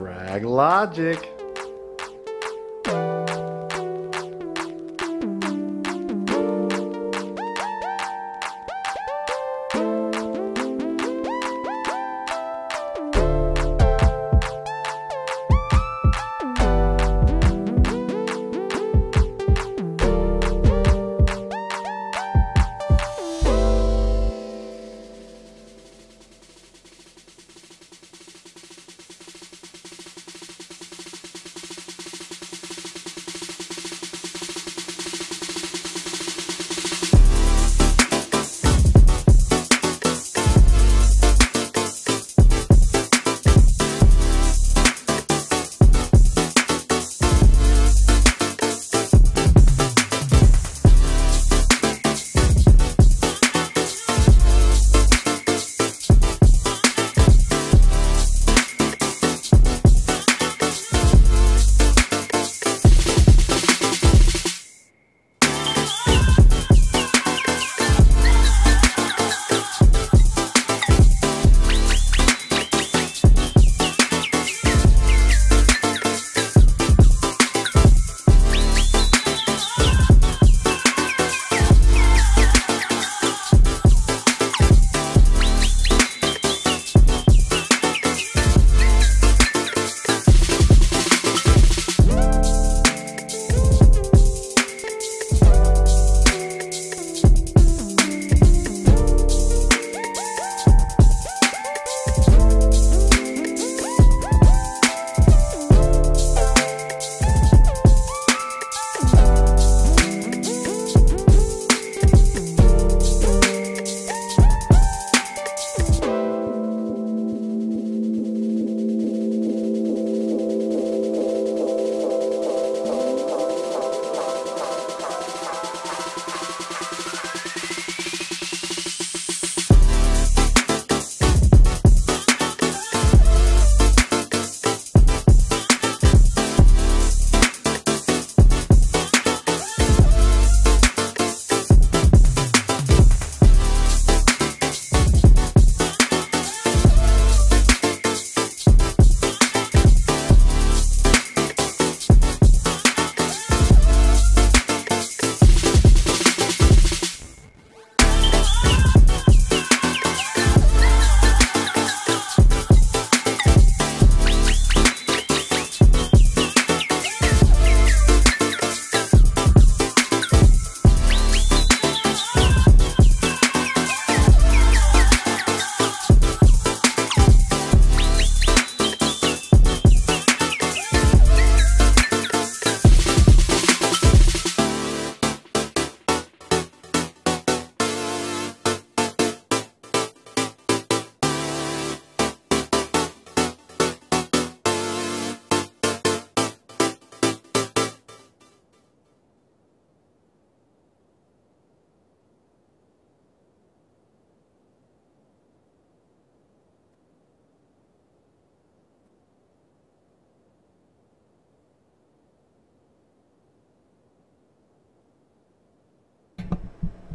Frag Logic.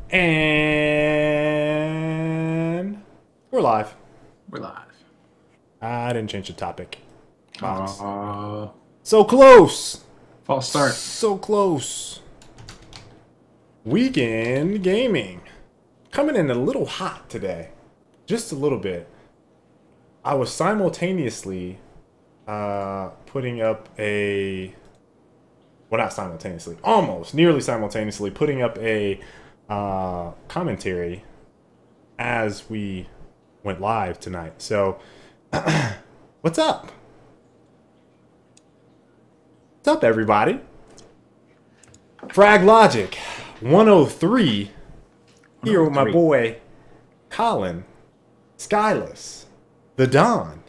And we're live. We're live. I didn't change the topic. So close. False start. So close. Weekend gaming. Coming in a little hot today. Just a little bit. I was simultaneously putting up a... Well, not simultaneously. Almost. Nearly simultaneously putting up a commentary as we went live tonight. So, what's up? What's up, everybody? Frag Logic 103 here with my boy Colin, Skyllus, the Don.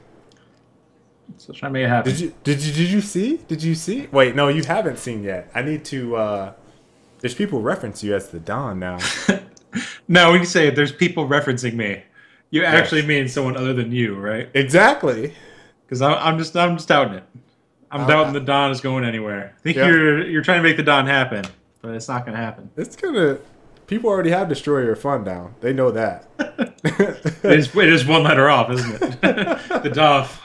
So try to make it happen. Did you see? Did you see? Wait, no, you haven't seen yet. I need to. There's people reference you as the Don now. No, when you say there's people referencing me, you actually mean someone other than you, right? Exactly. Because I'm just doubting it. I'm doubting the Don is going anywhere. I think you're trying to make the Don happen, but it's not gonna happen. It's gonna. People already have Destroyer Fun down. They know that. It is one letter off, isn't it? The Doff.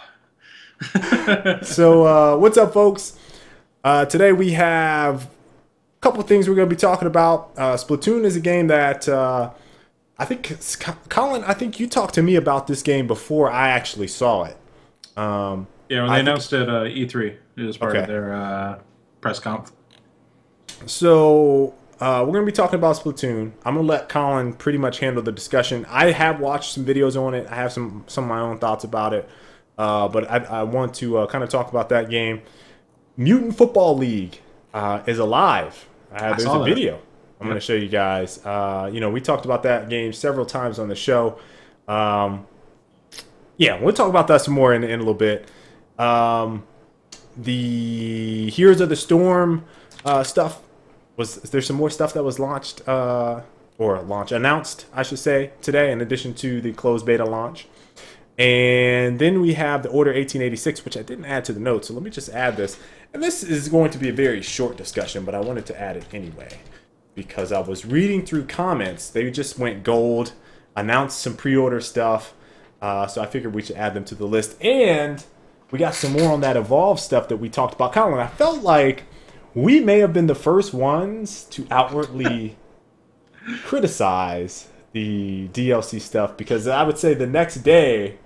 So, what's up, folks? Today we have a couple things we're going to be talking about. Splatoon is a game that I think, Colin, I think you talked to me about this game before I actually saw it. Yeah, when they announced it at E3, it was part of their press conf. So, we're going to be talking about Splatoon. I'm going to let Colin pretty much handle the discussion. I have watched some videos on it. I have some of my own thoughts about it. But I want to kind of talk about that game. Mutant Football League is alive. There's a video I'm going to show you guys. We talked about that game several times on the show. Yeah, we'll talk about that some more in a little bit. The Heroes of the Storm stuff, there's some more stuff that was announced, I should say, today, in addition to the closed beta launch. And then we have the Order 1886, which I didn't add to the notes, so let me just add this. And this is going to be a very short discussion, but I wanted to add it anyway, because I was reading through comments. They just went gold, announced some pre-order stuff, so I figured we should add them to the list. And we got some more on that Evolve stuff that we talked about. Colin, I felt like we may have been the first ones to outwardly criticize the DLC stuff, because I would say the next day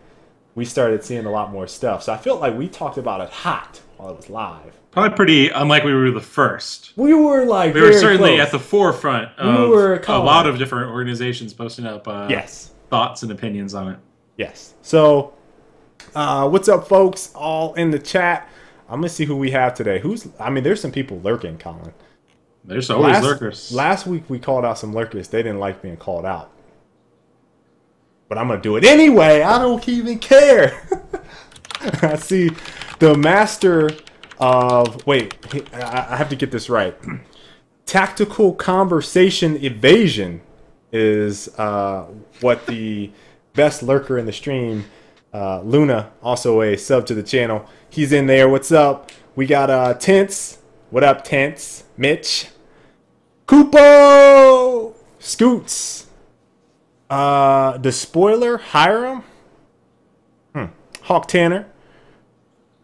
we started seeing a lot more stuff. So I felt like we talked about it hot while it was live. Probably pretty unlike we were the first. We were like we were certainly close. At the forefront of a lot of different organizations posting up thoughts and opinions on it. Yes. So what's up, folks? All in the chat. I'm gonna see who we have today. There's some people lurking, Colin. There's always lurkers. Last week we called out some lurkers. They didn't like being called out. But I'm going to do it anyway. I don't even care. I see the master of... Wait, I have to get this right. Tactical Conversation Evasion is what the best lurker in the stream, Luna, also a sub to the channel. He's in there. What's up? We got Tense. What up, Tense? Mitch. Koopo! Scoots. The spoiler, Hiram. Hawk Tanner.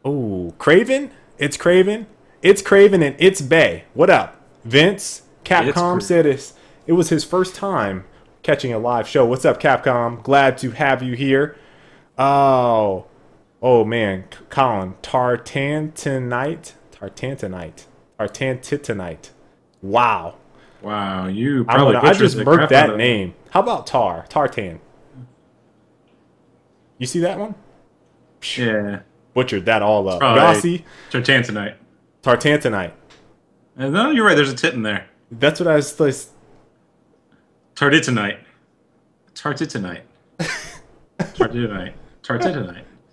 Oh, Craven. It's Craven. It's Craven and it's Bay. What up? Vince. Capcom said it was his first time catching a live show. What's up, Capcom? Glad to have you here. Oh man, Colin. Tartantanite. Wow. Wow, you probably I just murked that name. How about Tartan? You see that one? Yeah. Butchered that all up. Gossi. Tartantanite. No, you're right. There's a tit in there. That's what I was... Tartitanite.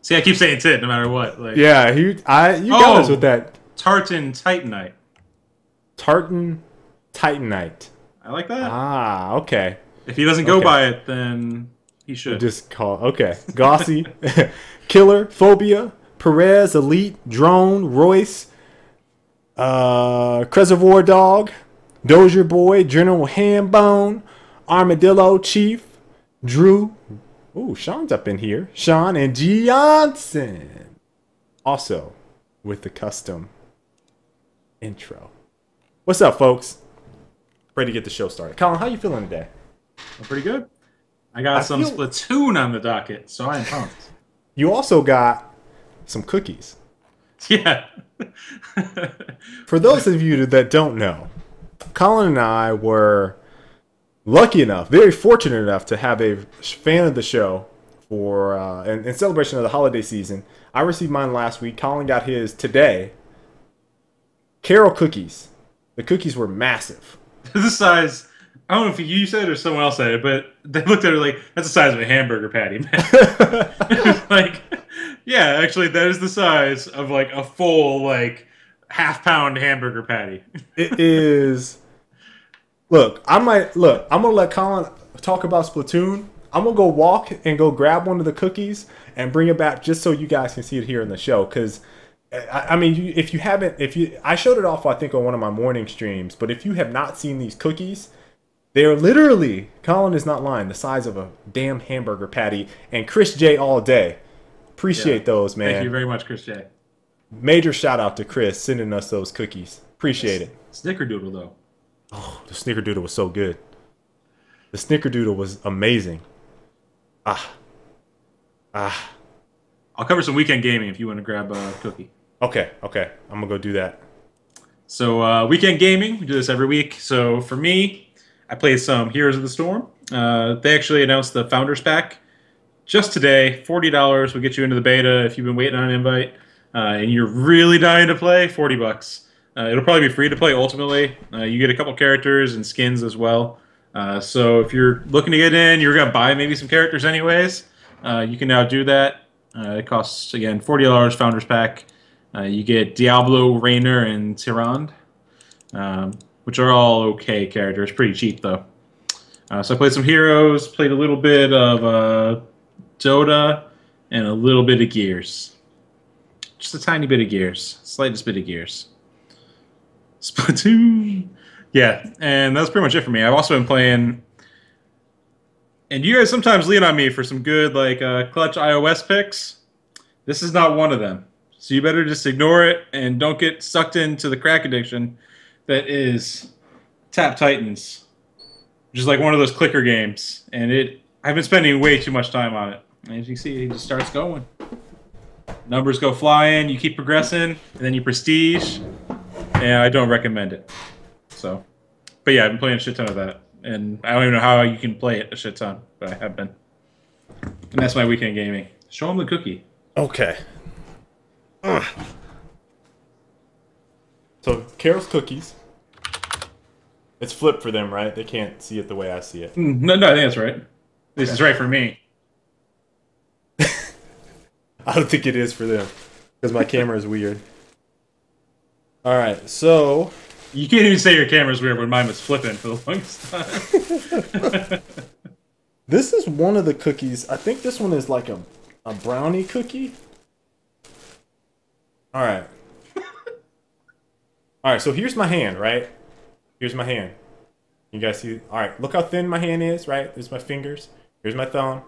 See, I keep saying tit no matter what. Like, yeah, you got us with that. Tartan Titanite. Titanite. I like that. Ah, okay. If he doesn't go by it, then he should. Just call. Okay. Gossi, Killer, Phobia, Perez, Elite, Drone, Royce, Reservoir Dog, Dozier Boy, General Hambone, Armadillo, Chief, Drew. Ooh, Sean's up in here. Sean and Johnson. Also with the custom intro. What's up, folks? Ready to get the show started. Colin, how you feeling today? I'm pretty good. I got some Splatoon on the docket, so I am pumped. You also got some cookies. Yeah. For those of you that don't know, Colin and I were lucky enough, very fortunate enough to have a fan of the show for in celebration of the holiday season. I received mine last week. Colin got his today. Carol cookies. The cookies were massive. The size, I don't know if you said it or someone else said it, but they looked at it like, that's the size of a hamburger patty, man. Like, yeah, actually, that is the size of like a full, like, half-pound hamburger patty. It is. Look, I'm going to let Colin talk about Splatoon. I'm going to go walk and go grab one of the cookies and bring it back just so you guys can see it here in the show. Because, I mean, I showed it off, I think, on one of my morning streams. But if you have not seen these cookies, they are literally, Colin is not lying, the size of a damn hamburger patty. And Chris J all day Appreciate those, man. Thank you very much, Chris J. Major shout out to Chris sending us those cookies. Appreciate it. Snickerdoodle, though. Oh, the Snickerdoodle was so good. The Snickerdoodle was amazing. I'll cover some weekend gaming if you want to grab a cookie. Okay. I'm gonna go do that. So weekend gaming, we do this every week. So for me, I played some Heroes of the Storm. They actually announced the Founders Pack just today. $40 will get you into the beta if you've been waiting on an invite and you're really dying to play. $40. It'll probably be free to play ultimately. You get a couple characters and skins as well. So if you're looking to get in, you're gonna buy maybe some characters anyways. You can now do that. It costs again $40 Founders Pack. You get Diablo, Raynor, and Tyrande, which are all okay characters. Pretty cheap, though. So I played some Heroes, played a little bit of Dota, and a little bit of Gears. Just a tiny bit of Gears. Slightest bit of Gears. Splatoon! Yeah, and that's pretty much it for me. I've also been playing... And you guys sometimes lean on me for some good clutch iOS picks. This is not one of them. So you better just ignore it and don't get sucked into the crack addiction that is Tap Titans, which is like one of those clicker games. And I've been spending way too much time on it. And as you see, it just starts going. Numbers go flying, you keep progressing, and then you prestige. And I don't recommend it. So, but yeah, I've been playing a shit ton of that. And I don't even know how you can play it a shit ton, but I have been. And that's my weekend gaming. Show them the cookie. Okay. So, Carol's cookies. It's flipped for them, right? They can't see it the way I see it. No, I think that's right. This is right for me. I don't think it is for them. Because my camera is weird. Alright, so... You can't even say your camera's weird when mine was flipping for the longest time. This is one of the cookies. I think this one is like a brownie cookie. Alright. Alright, so here's my hand, right? Here's my hand. You guys see? Alright, look how thin my hand is, right? There's my fingers. Here's my thumb.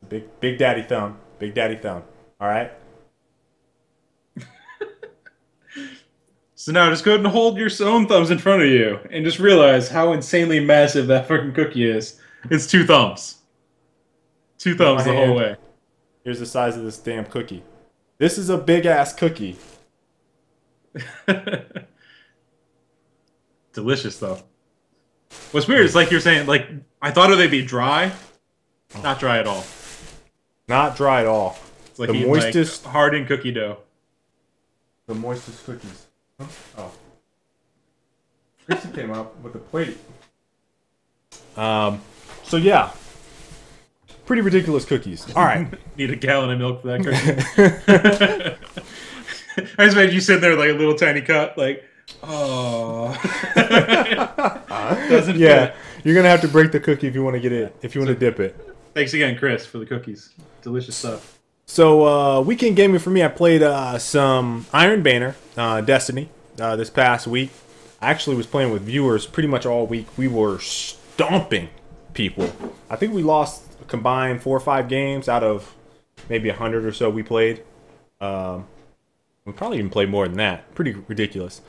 Big daddy thumb. Big daddy thumb. Alright? So now just go ahead and hold your own thumbs in front of you and just realize how insanely massive that fucking cookie is. It's 2 thumbs. 2 thumbs the whole way. Here's the size of this damn cookie. This is a big ass cookie. Delicious though. What's weird is like you're saying, like I thought they'd be dry. Not dry at all. Not dry at all. It's like the moistest hardened cookie dough. The moistest cookies. Huh? Oh. Chrissy came up with a plate. So yeah. Pretty ridiculous cookies. Alright. Need a gallon of milk for that cookie. I just imagine you sitting there like a little tiny cup, like, oh. Doesn't fit. You're gonna have to break the cookie if you want to get it, if you want to dip it. Thanks again, Chris, for the cookies. Delicious stuff. So weekend gaming for me, I played some Iron Banner, Destiny, this past week. I actually was playing with viewers pretty much all week. We were stomping people. I think we lost a combined 4 or 5 games out of maybe 100 or so we played. We probably even played more than that. Pretty ridiculous.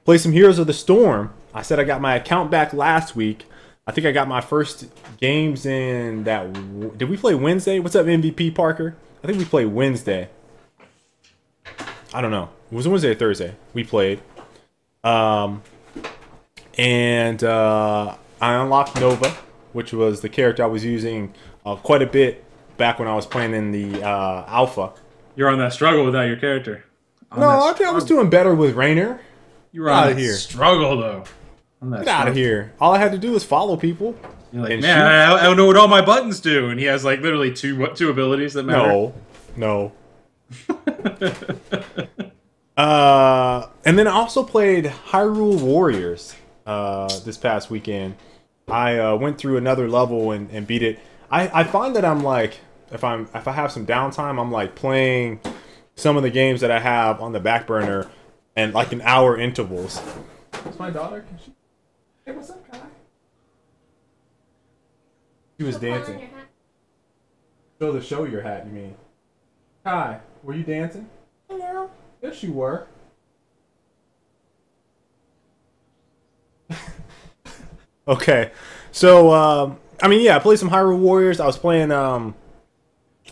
Played some Heroes of the Storm. I said I got my account back last week. I think I got my first games in that... Did we play Wednesday? What's up, MVP Parker? I think we played Wednesday. I don't know. It was Wednesday or Thursday. We played. And I unlocked Nova, which was the character I was using quite a bit back when I was playing in the alpha. You're on that struggle without your character. No, I think I was doing better with Raynor. You were on that struggle, though. Get out of here. All I had to do was follow people. You're like, man, I don't know what all my buttons do. And he has like literally two abilities that matter. No. And then I also played Hyrule Warriors this past weekend. I went through another level and beat it. I find that I'm like, if I have some downtime, I'm like playing some of the games that I have on the back burner and like in hour intervals. That's my daughter. Hey, what's up, guy? She was dancing. Show your hat, you mean? Hi, were you dancing? No. Yes, you were. Okay, so I mean, yeah, I played some Hyrule Warriors. I was playing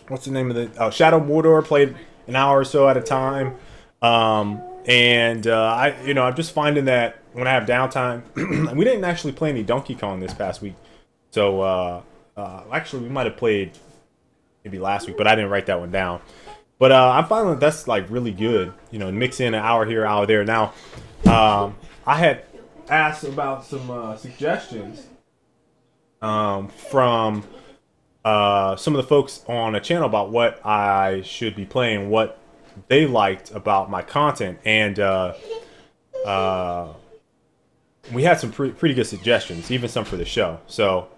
what's the name of the Shadow Mordor? Played an hour or so at a time, and I'm just finding that when I have downtime, we didn't actually play any Donkey Kong this past week. So actually, we might have played maybe last week, but I didn't write that one down. But I'm finding that that's like really good. You know, mix in an hour here, hour there. Now, I had asked about some suggestions from some of the folks on a channel about what I should be playing, what they liked about my content, and we had some pretty good suggestions, even some for the show. So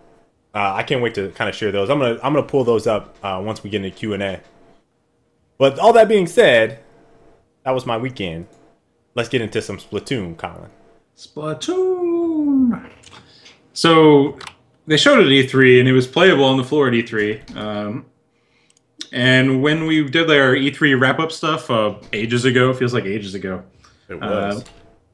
I can't wait to kind of share those. I'm gonna pull those up once we get into Q&A. But all that being said, that was my weekend. Let's get into some Splatoon, Colin. Splatoon. So they showed it at E3, and it was playable on the floor at E3. And when we did our E3 wrap-up stuff ages ago, feels like ages ago. It was.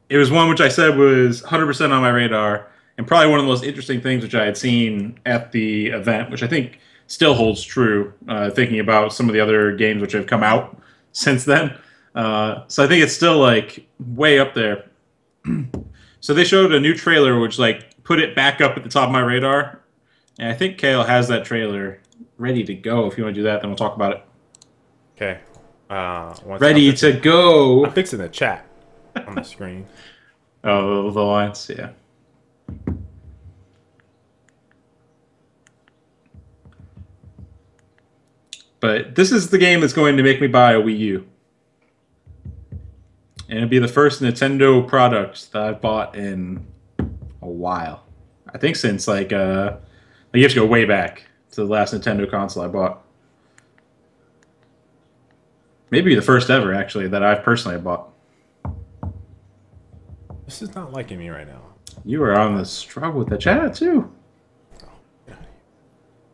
It was one which I said was 100% on my radar, and probably one of the most interesting things which I had seen at the event, which I think still holds true, thinking about some of the other games which have come out since then. So I think it's still like way up there. So they showed a new trailer which like put it back up at the top of my radar, and I think Kale has that trailer ready to go. If you want to do that, then we'll talk about it. Okay. Ready to go. I'm fixing the chat on the screen. Oh, the lines, yeah. But this is the game that's going to make me buy a Wii U. And it'll be the first Nintendo product that I've bought in a while. I think since like you have to go way back to the last Nintendo console I bought. Maybe the first ever, actually, that I've personally bought. This is not liking me right now. You are on the struggle with the chat, too.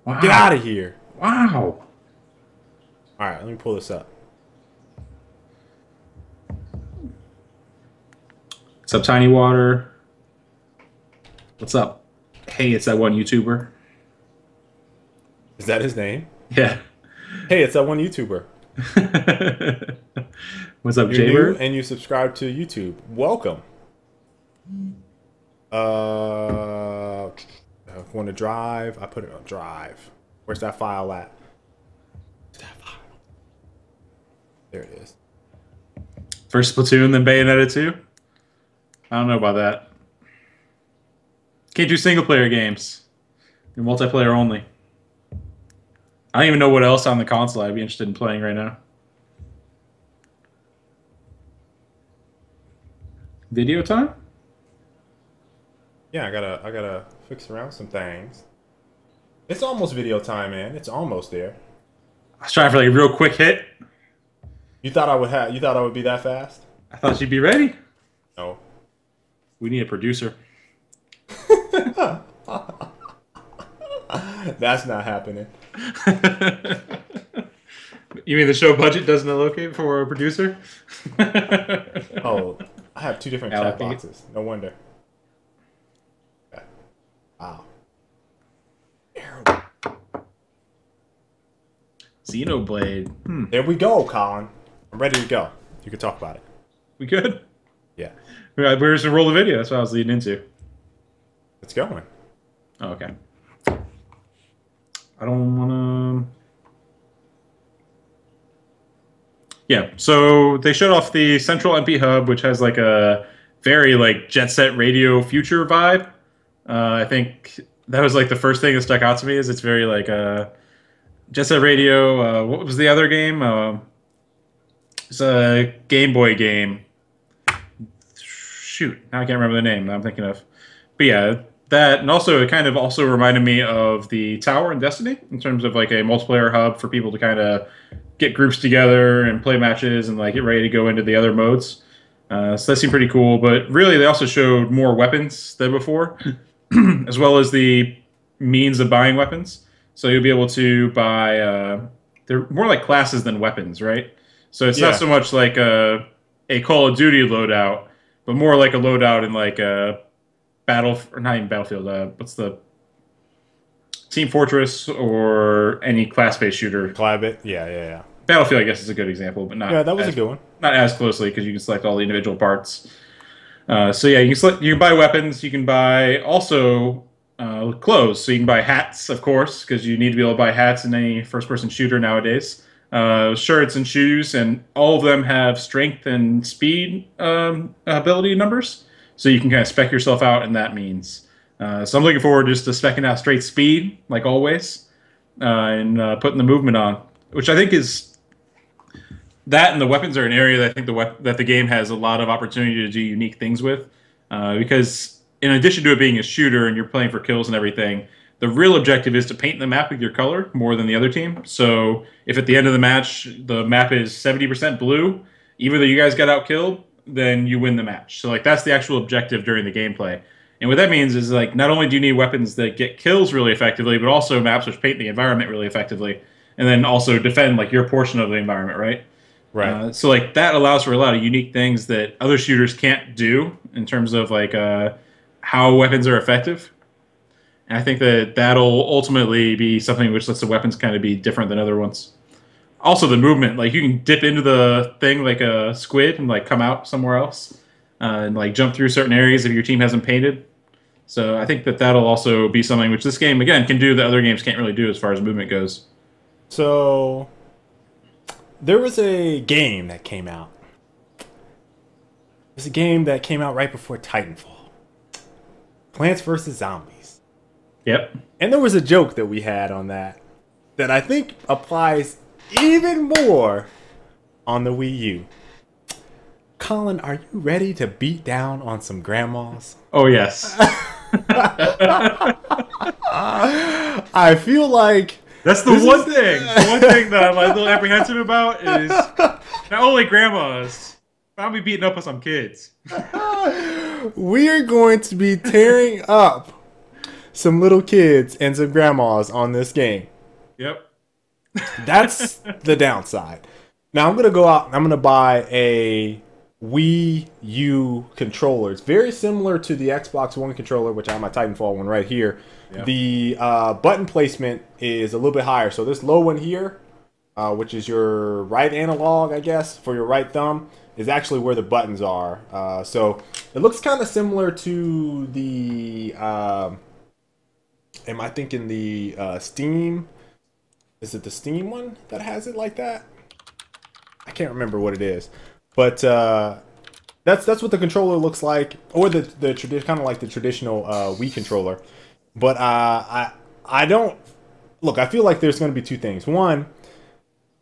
Wow. Get out of here. Wow. All right, let me pull this up. What's up, Tiny Water? What's up? Hey, it's that one YouTuber. Is that his name? Yeah. Hey, it's that one YouTuber. What's up, You're Jaybird? new and you subscribe to YouTube. Welcome. If you want to drive, I put it on drive. Where's that file at? Where's that file? There it is. First Splatoon, then Bayonetta 2? I don't know about that. Can't do single player games. They're multiplayer only. I don't even know what else on the console I'd be interested in playing right now. Video time? Yeah, I gotta fix around some things. It's almost video time, man. It's almost there. I was trying for like a real quick hit. You thought I would be that fast? I thought you'd be ready. No. We need a producer. That's not happening. You mean the show budget doesn't allocate for a producer? Oh, I have two different chat boxes. No wonder. Okay. Wow. Xenoblade. There we go, Colin. I'm ready to go. You can talk about it. We good? Yeah. We're just gonna roll the video. That's what I was leading into. It's going. Oh, okay. I don't wanna. Yeah. So they showed off the central MP hub, which has like a very like Jet Set Radio future vibe. I think that was like the first thing that stuck out to me. Is it's very like Jet Set Radio. What was the other game? It's a Game Boy game. Shoot, now I can't remember the name that I'm thinking of. But yeah, that, and also it kind of also reminded me of the Tower in Destiny in terms of like a multiplayer hub for people to kind of get groups together and play matches and like get ready to go into the other modes. So that seemed pretty cool. But really, they also showed more weapons than before, as well as the means of buying weapons. So you'll be able to buy. they're more like classes than weapons, right? So it's not Yeah. so much like a Call of Duty loadout, but more like a loadout in like a battle or not even Battlefield. What's the Team Fortress or any class-based shooter? Collab. Yeah, yeah, yeah. Battlefield, I guess, is a good example, but Yeah, that was a as, good one. not as closely because you can select all the individual parts. So yeah, you can select. You can buy weapons. You can buy also clothes. So you can buy hats, of course, because you need to be able to buy hats in any first-person shooter nowadays. Shirts and shoes, and all of them have strength and speed ability numbers. So you can kind of spec yourself out in that means. So I'm looking forward just to specking out straight speed, like always, and putting the movement on, which I think is that, and the weapons are an area that I think that the game has a lot of opportunity to do unique things with, because in addition to it being a shooter and you're playing for kills and everything, the real objective is to paint the map with your color more than the other team. So if at the end of the match the map is 70% blue, even though you guys got outkilled, then you win the match. So like that's the actual objective during the gameplay. And what that means is like not only do you need weapons that get kills really effectively, but also maps which paint the environment really effectively, and then also defend like your portion of the environment, right? Right. So like that allows for a lot of unique things that other shooters can't do in terms of like how weapons are effective. And I think that that'll ultimately be something which lets the weapons kind of be different than other ones. Also, the movement, like you can dip into the thing like a squid and like come out somewhere else and like jump through certain areas if your team hasn't painted. So I think that that'll also be something which this game again can do that other games can't really do as far as movement goes. So there was a game that came out. It was a game that came out right before Titanfall. Plants vs. Zombies. Yep. And there was a joke that we had on that I think applies even more on the Wii U. Colin, are you ready to beat down on some grandmas? Oh, yes. I feel like that's the one thing. The one thing that I'm a little apprehensive about is not only grandmas, but I'll be beating up on some kids. We are going to be tearing up some little kids and some grandmas on this game. Yep. That's the downside. Now I'm going to go out and I'm going to buy a Wii U controller. It's very similar to the Xbox One controller, which I have my Titanfall one right here. Yep. The button placement is a little bit higher. So this low one here, which is your right analog, I guess, for your right thumb, is actually where the buttons are. So it looks kind of similar to the... am I thinking the Steam? Is it the Steam one that has it like that? I can't remember what it is. But that's what the controller looks like, or the kind of like the traditional Wii controller. But I don't look. I feel like there's going to be two things. One,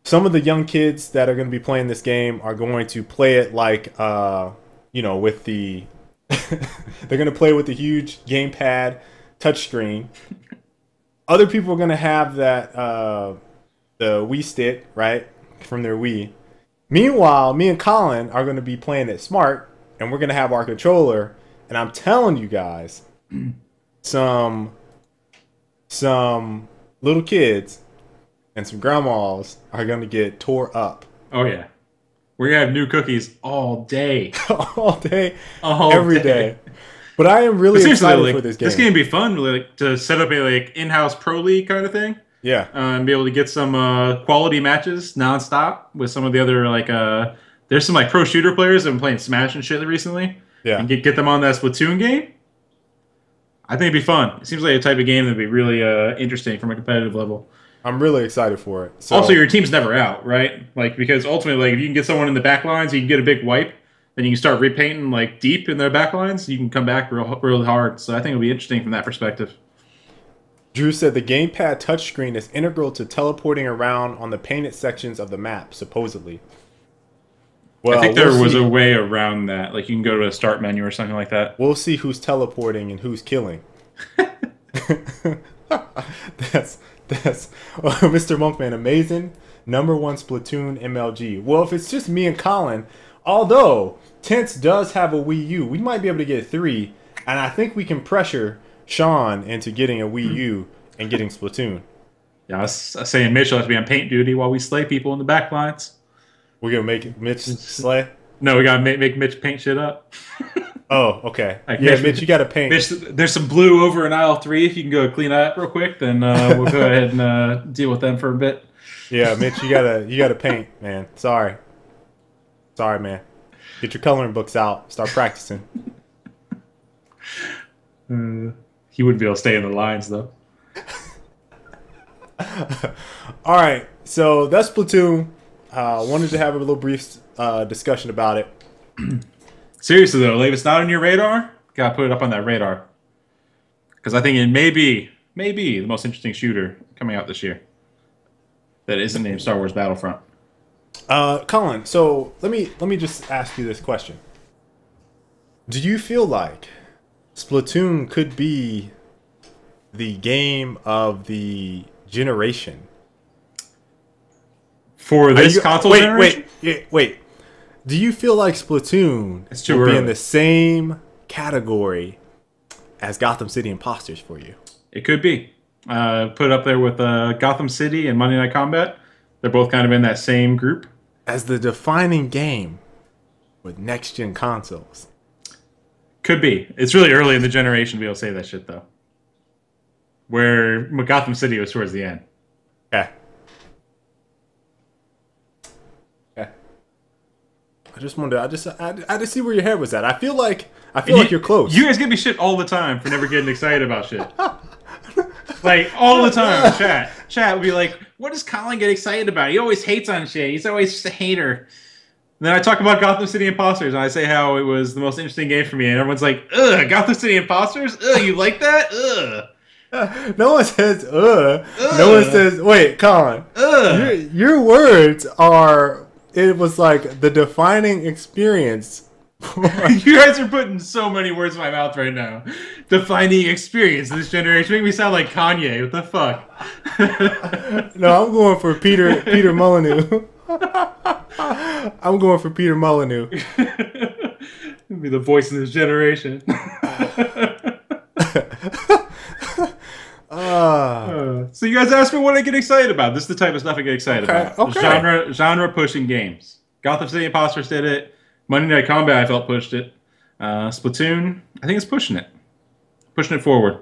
some of the young kids that are going to be playing this game are going to play it like with the they're going to play with the huge gamepad touchscreen. Other people are going to have that the Wii stick, right, from their Wii. Meanwhile, me and Colin are going to be playing it smart, and we're going to have our controller. And I'm telling you guys, some little kids and some grandmas are going to get tore up. Oh, yeah. We're going to have new cookies all day. All day, every day. But I am really excited for this game. This game would be fun, really, to set up a in-house pro league kind of thing. Yeah, and be able to get some quality matches nonstop with some of the other there's some pro shooter players that have been playing Smash and shit recently. Yeah, and get them on that Splatoon game. I think it'd be fun. It seems like a type of game that'd be really interesting from a competitive level. I'm really excited for it. So, also, your team's never out, right? Because ultimately, if you can get someone in the back lines, you can get a big wipe. Then you can start repainting deep in their back lines. You can come back real hard. So I think it'll be interesting from that perspective. Drew said the gamepad touchscreen is integral to teleporting around on the painted sections of the map, supposedly. Well, I think there was a way around that. Like you can go to a start menu or something like that. We'll see who's teleporting and who's killing. That's Mr. Monkman, amazing. #1 Splatoon MLG. Well, if it's just me and Colin, although Tense does have a Wii U, we might be able to get 3, and I think we can pressure Sean into getting a Wii U and getting Splatoon. Yeah, I was saying Mitch will have to be on paint duty while we slay people in the back lines. We're gonna make Mitch slay. No, we gotta make Mitch paint shit up. Oh, okay. Like, yeah, Mitch, you gotta paint. Mitch, there's some blue over in aisle 3. If you can go clean that up real quick, then we'll go ahead and deal with them for a bit. Yeah, Mitch, you gotta paint, man. Sorry, man. Get your coloring books out. Start practicing. He wouldn't be able to stay in the lines though. All right, so that's Splatoon. Wanted to have a little brief discussion about it. Seriously though, like, if it's not on your radar, gotta put it up on that radar. Because I think it may be the most interesting shooter coming out this year that isn't named Star Wars Battlefront. Colin, so let me just ask you this question. Do you feel like Splatoon could be the game of the generation? For this console generation? Wait. Do you feel like Splatoon will be in the same category as Gotham City Imposters for you? It could be. Put it up there with Gotham City and Monday Night Combat. They're both kind of in that same group. As the defining game with next-gen consoles. Could be. It's really early in the generation to be able to say that shit, though. Where Gotham City was towards the end. Okay. I just wanted to, I just see where your head was at. I feel like you're close. You guys give me shit all the time for never getting excited about shit. Like, all the time. Chat would be like, what does Colin get excited about? He always hates on shit. He's always just a hater. And then I talk about Gotham City Imposters, and I say how it was the most interesting game for me, and everyone's like, ugh, Gotham City Imposters? Ugh, you like that? Ugh. No one says, ugh. No one says, wait, Colin. Ugh. Your words are, it was like the defining experience. You guys are putting so many words in my mouth right now. Defining experience in this generation. Make me sound like Kanye. What the fuck? No, I'm going for Peter Molyneux. I'm going for Peter Molyneux. Be the voice of this generation. So you guys asked me what I get excited about. This is the type of stuff I get excited about. Okay. Genre pushing games. Gotham City Imposters did it. Monday Night Combat, I felt, pushed it. Splatoon, I think it's pushing it. Pushing it forward.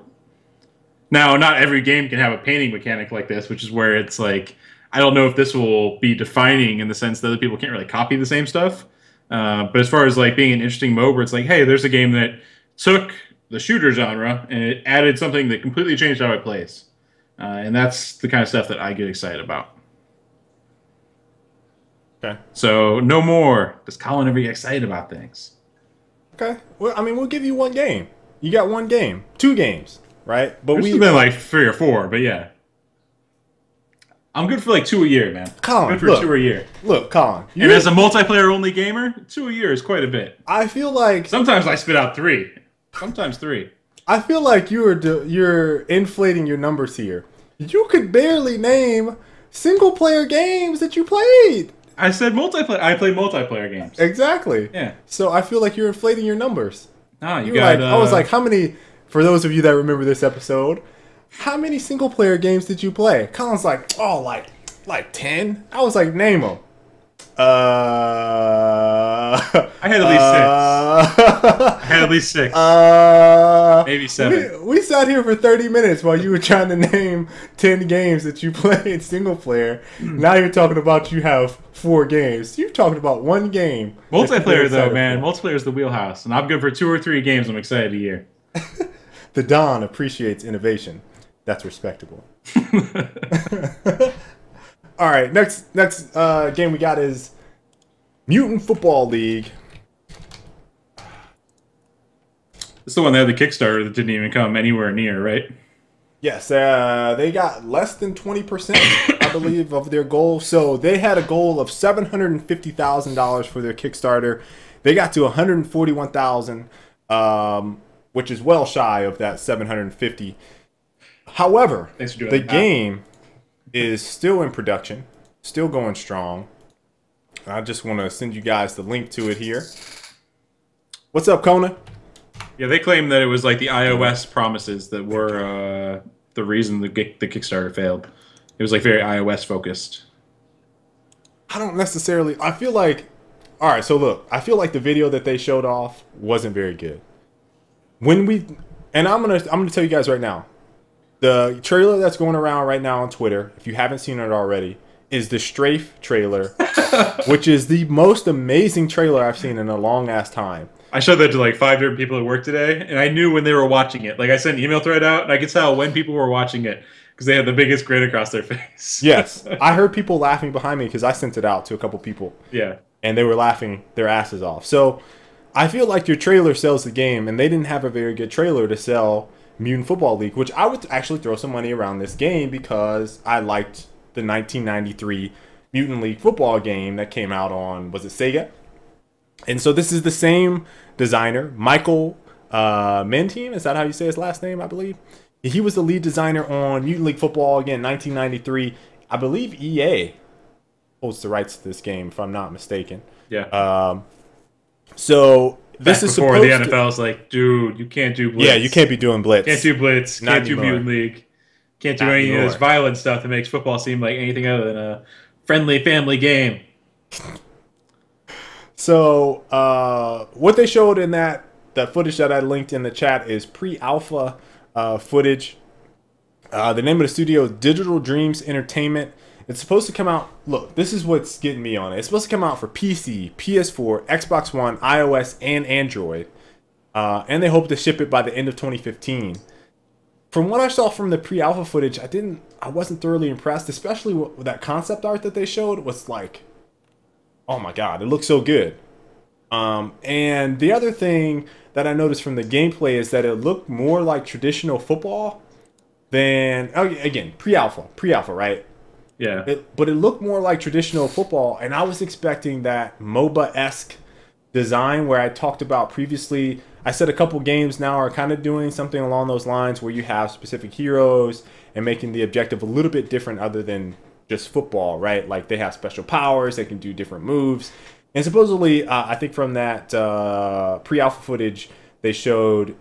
Now, not every game can have a painting mechanic like this, which is where it's like, I don't know if this will be defining in the sense that other people can't really copy the same stuff. But as far as like being an interesting mode where it's like, hey, there's a game that took the shooter genre and it added something that completely changed how it plays. And that's the kind of stuff that I get excited about. Okay. So, no more. Does Colin ever get excited about things? Okay. Well, I mean, we'll give you one game. You got one game. 2 games, right? But we've been like 3 or 4, but yeah. I'm good for like 2 a year, man. Colin, good for 2 a year. Look, Colin. And as a multiplayer-only gamer, 2 a year is quite a bit. I feel like... Sometimes I spit out 3. Sometimes 3. I feel like you're inflating your numbers here. You could barely name single-player games that you played. I said multiplayer. I play multiplayer games. Exactly. Yeah. So I feel like you're inflating your numbers. No, you got. I was like, how many? For those of you that remember this episode, how many single player games did you play? Colin's like, oh, like 10. I was like, name them. I had at least 6. Maybe 7. We sat here for 30 minutes while you were trying to name 10 games that you played single player. Now you're talking about you have 4 games. You're talking about 1 game. Multiplayer though, man. Multiplayer is the wheelhouse, and I'm good for 2 or 3 games. I'm excited a year. The Don appreciates innovation. That's respectable. All right, next game we got is Mutant Football League. It's the one that had the Kickstarter that didn't even come anywhere near, right? Yes, they got less than 20%, I believe, of their goal. So they had a goal of $750,000 for their Kickstarter. They got to $141,000, which is well shy of that $750,000. However, the game is still in production, still going strong. I just want to send you guys the link to it here. What's up, Kona? Yeah, they claim that it was like the iOS promises that were the reason the Kickstarter failed. It was like very iOS focused. I don't necessarily. I feel like, all right. So look, I feel like the video that they showed off wasn't very good. When we, and I'm gonna tell you guys right now, the trailer that's going around right now on Twitter, if you haven't seen it already, is the Strafe trailer, which is the most amazing trailer I've seen in a long ass time. I showed that to like 5 different people at work today, and I knew when they were watching it. Like I sent an email thread out, and I could tell when people were watching it because they had the biggest grin across their face. Yes, I heard people laughing behind me because I sent it out to a couple people. Yeah, and they were laughing their asses off. So I feel like your trailer sells the game, and they didn't have a very good trailer to sell Mutant Football League, which I would actually throw some money around this game because I liked the 1993 Mutant League football game that came out on, was it Sega? And so this is the same designer, Michael Mentine, is that how you say his last name, I believe? He was the lead designer on Mutant League Football, again, 1993. I believe EA holds the rights to this game, if I'm not mistaken. yeah. So this is before supposed the NFL's like, dude, you can't do blitz. Yeah, you can't be doing blitz. Can't do blitz. Not Can't do anymore. Mutant League. Can't do Not any of anymore. this violent stuff that makes football seem like anything other than a friendly family game. So what they showed in that footage that I linked in the chat is pre-alpha footage. The name of the studio is Digital Dreams Entertainment. It's supposed to come out. Look, this is what's getting me on it. It's supposed to come out for PC, PS4, Xbox One, iOS, and Android. And they hope to ship it by the end of 2015. From what I saw from the pre-alpha footage, I wasn't thoroughly impressed, especially with that concept art that they showed. Was like, oh my god, it looks so good. And the other thing that I noticed from the gameplay is that it looked more like traditional football than, again, pre-alpha, right? Yeah. But it looked more like traditional football, and I was expecting that MOBA-esque design where I talked about previously. I said a couple games now are kind of doing something along those lines where you have specific heroes and making the objective a little bit different other than just football, right? Like they have special powers, they can do different moves. And supposedly, I think from that pre-alpha footage, they showed,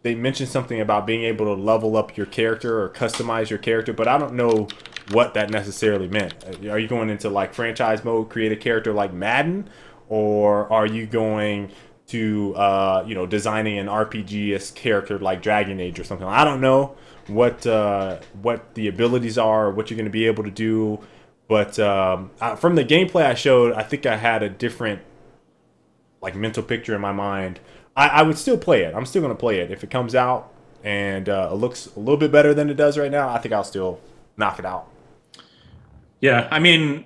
they mentioned something about being able to level up your character or customize your character, but I don't know what that necessarily meant. Are you going into like franchise mode, create a character like Madden, or are you going to designing an RPG-esque character like Dragon Age or something? I don't know what the abilities are, or what you're going to be able to do, but from the gameplay I showed, I think I had a different like mental picture in my mind. I would still play it. I'm still going to play it if it comes out and it looks a little bit better than it does right now. I think I'll still knock it out. Yeah, I mean,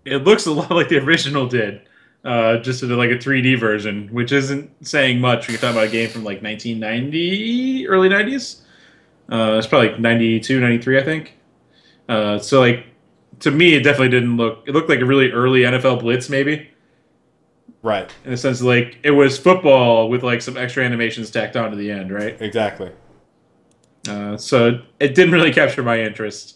it looks a lot like the original did, just in like a 3D version, which isn't saying much when you're talking about a game from like 1990, early 90s. It's probably like 92, 93, I think. So like, to me, it definitely didn't look. It looked like a really early NFL Blitz, maybe. Right. In the sense, like it was football with like some extra animations tacked on to the end, right? Exactly. So it didn't really capture my interest.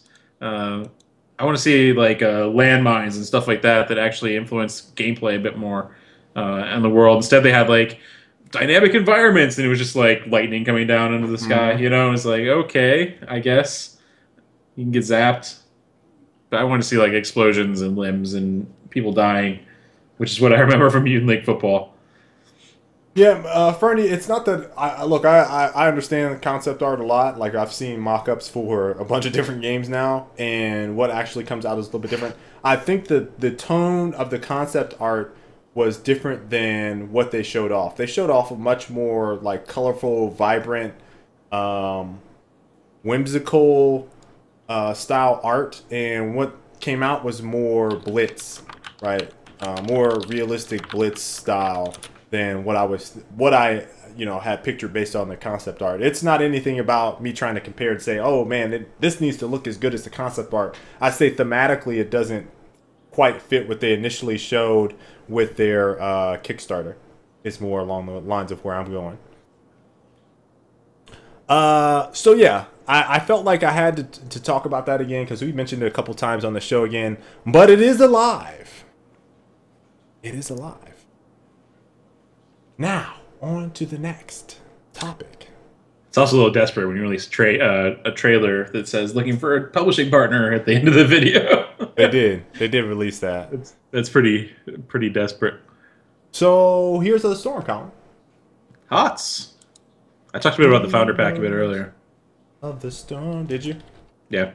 I want to see like landmines and stuff like that actually influence gameplay a bit more in the world. Instead, they had like dynamic environments, and it was just like lightning coming down into the sky. You know, it's like, okay, I guess you can get zapped, but I want to see like explosions and limbs and people dying, which is what I remember from Mutant League Football. Yeah, Fernie, it's not that I understand concept art a lot. Like I've seen mock-ups for a bunch of different games now, and what actually comes out is a little bit different. I think the tone of the concept art was different than what they showed off. They showed off a much more like colorful, vibrant, whimsical style art, and what came out was more blitz, right? More realistic blitz style than what I had pictured based on the concept art. It's not anything about me trying to compare and say, oh man, this needs to look as good as the concept art. I say thematically it doesn't quite fit what they initially showed with their Kickstarter. It's more along the lines of where I'm going. So yeah, I felt like I had to talk about that again because we mentioned it a couple times on the show again, but it is alive. It is alive. Now, on to the next topic. It's also a little desperate when you release a trailer that says "looking for a publishing partner" at the end of the video. They did. They did release that. That's pretty desperate. So here's the storm, Colin. Hots. I talked a bit about the founder pack a bit earlier. Of the storm, did you? Yeah.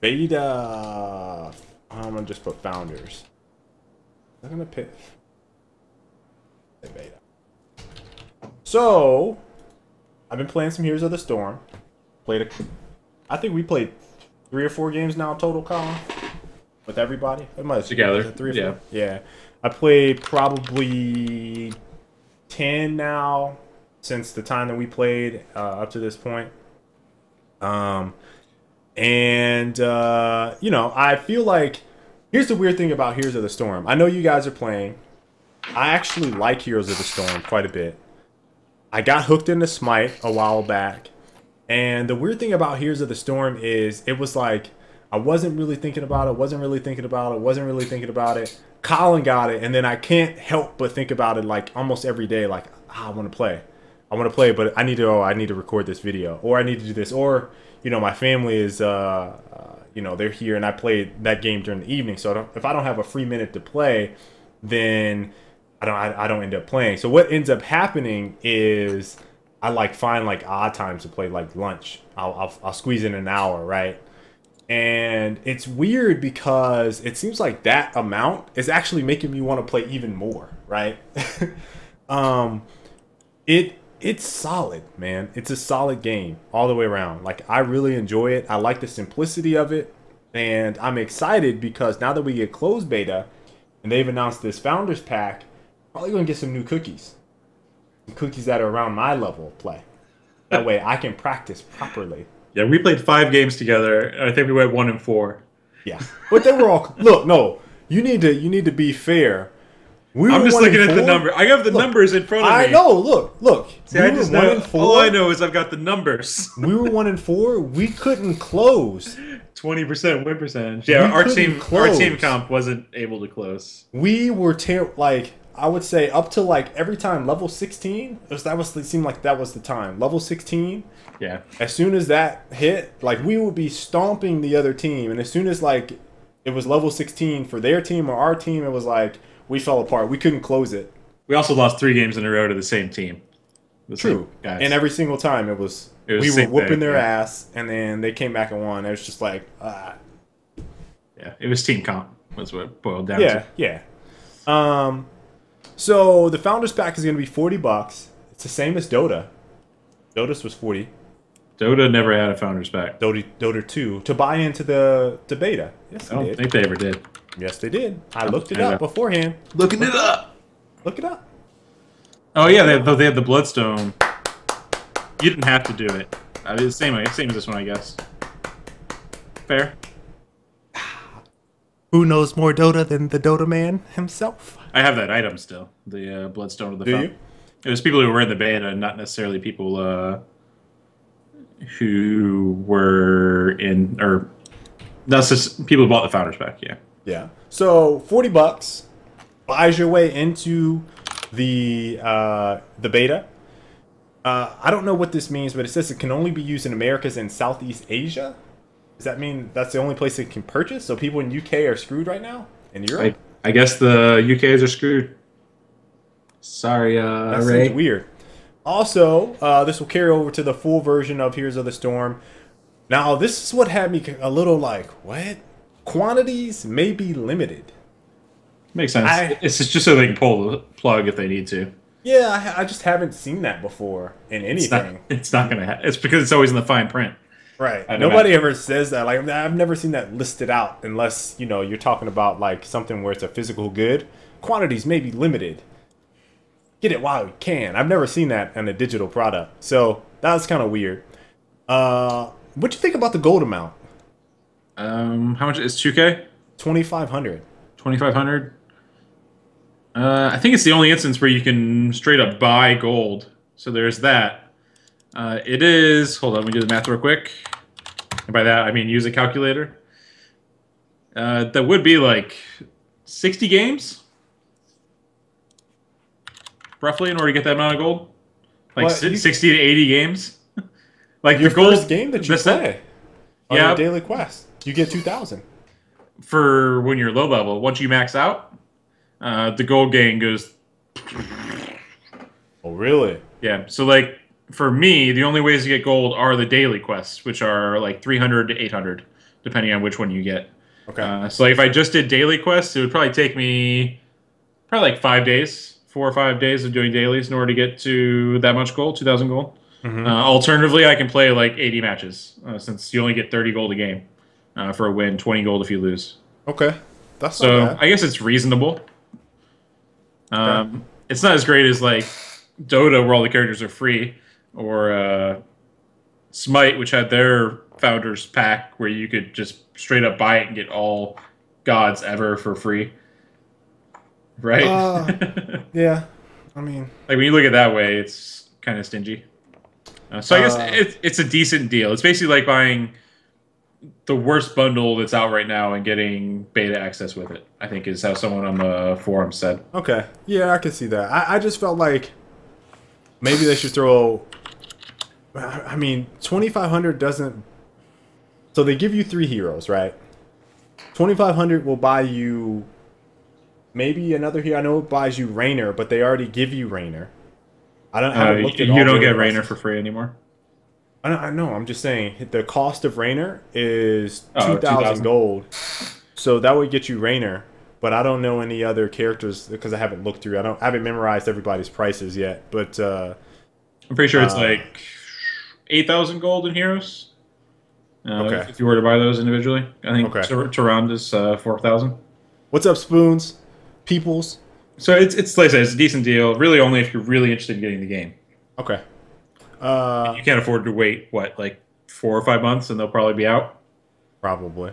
Beta. I'm gonna just put founders. I'm gonna pick beta. So I've been playing some Heroes of the Storm. I think we played 3 or 4 games now total, Colin, with everybody. It must together. 3 or 4. Yeah. I played probably 10 now since the time that we played up to this point. You know, I feel like here's the weird thing about Heroes of the Storm. I know you guys are playing. I actually like Heroes of the Storm quite a bit. I got hooked into Smite a while back. And the weird thing about Heroes of the Storm is it was like I wasn't really thinking about it, wasn't really thinking about it. Colin got it, and then I can't help but think about it like almost every day, like, I want to play. But I need to record this video, or I need to do this, or, you know, my family is, you know, they're here, and I played that game during the evening. So if I don't have a free minute to play, then I don't end up playing. So what ends up happening is I like find like odd times to play, like lunch. I'll squeeze in an hour, right? And it's weird because it seems like that amount is actually making me want to play even more, right? It's solid, man. It's a solid game all the way around. Like, I really enjoy it. I like the simplicity of it, and I'm excited because now that we get closed beta and they've announced this founders pack, probably gonna get some new cookies. Cookies that are around my level of play. That way I can practice properly. Yeah, we played 5 games together. I think we went 1-4. Yeah, but they were all look. No, you need to be fair. I'm just looking at the number. I have the numbers in front of me. I know. Look. See, I just know. All I know is I've got the numbers. We were 1-4. We couldn't close. 20% win percentage. Yeah, our team comp wasn't able to close. We were like, I would say up to like every time level 16. It seemed like that was the time. Level 16. Yeah. As soon as that hit, like, we would be stomping the other team, and as soon as like it was level 16 for their team or our team, it was like we fell apart. We couldn't close it. We also lost 3 games in a row to the same team. True. Guys. And every single time it was we were whooping their ass, and then they came back and won. It was just like, Yeah, it was team comp. Was what it boiled down to. Yeah. So the founders pack is going to be $40. It's the same as Dota. Dota's was 40. Dota never had a founders pack. Dota 2 to buy into the beta. Yes, I don't think they ever did. Yes, they did. I looked it up beforehand. Looking it up. Look it up. Oh yeah, they had the Bloodstone. You didn't have to do it. Same as this one, I guess. Fair. Who knows more Dota than the Dota man himself? I have that item still. The Bloodstone of the Do you? It was people who were in the beta, not necessarily people who were in, or that's just people who bought the founders pack. Yeah. Yeah. So $40 buys your way into the beta. I don't know what this means, but it says it can only be used in Americas and Southeast Asia. Does that mean that's the only place it can purchase? So people in UK are screwed right now? In Europe? I guess the UKs are screwed. Sorry, that Ray. seems weird. Also, this will carry over to the full version of Heroes of the Storm. Now, this is what had me a little like, what? Quantities may be limited. Makes sense. It's just so they can pull the plug if they need to. Yeah, I just haven't seen that before in anything. It's not going to It's because it's always in the fine print. Right. Nobody ever says that. Like, I've never seen that listed out unless, you know, you're talking about like something where it's a physical good. Quantities may be limited. Get it while you can. I've never seen that in a digital product. So that was kind of weird. What you think about the gold amount? How much is 2K? 2,500. 2,500. I think it's the only instance where you can straight up buy gold. So there's that. It is. Hold on, let me do the math real quick. And by that I mean use a calculator. That would be like 60 games, roughly, in order to get that amount of gold. Like 60 to 80 games. Like your the gold first game that you play on your daily quest, you get 2,000 for when you're low level. Once you max out, the gold gain goes. Oh, really? Yeah. So like for me, the only ways to get gold are the daily quests, which are like 300 to 800, depending on which one you get. Okay. So like if I just did daily quests, it would probably take me probably like 5 days, 4 or 5 days of doing dailies in order to get to that much gold, 2,000 gold. Alternatively, I can play like 80 matches, since you only get 30 gold a game for a win, 20 gold if you lose. Okay. That's So not bad. I guess it's reasonable. Okay. It's not as great as like Dota, where all the characters are free, or Smite, which had their founders pack, where you could just straight up buy it and get all gods ever for free. Right? Yeah. I mean, like when you look at it that way, it's kind of stingy. So I guess it's a decent deal. It's basically like buying the worst bundle that's out right now and getting beta access with it, I think is how someone on the forum said. okay. Yeah, I can see that. I just felt like maybe they should throw... I mean, 2,500 doesn't... So they give you 3 heroes, right? 2,500 will buy you maybe another hero. I know it buys you Rainer, but they already give you Rainer. I haven't looked at all you don't the get other Rainer classes. for free anymore. I know. I'm just saying the cost of Rainer is 2,000 2,000 gold, so that would get you Rainer. But I don't know any other characters because I haven't looked through. I haven't memorized everybody's prices yet. But I'm pretty sure it's like 8,000 gold in heroes. Okay. If you were to buy those individually, I think Okay. Tyrande is 4,000. What's up, Spoons? Peoples? So it's like I said, it's a decent deal. Really, only if you're really interested in getting the game. Okay. You can't afford to wait like 4 or 5 months, and they'll probably be out. Probably.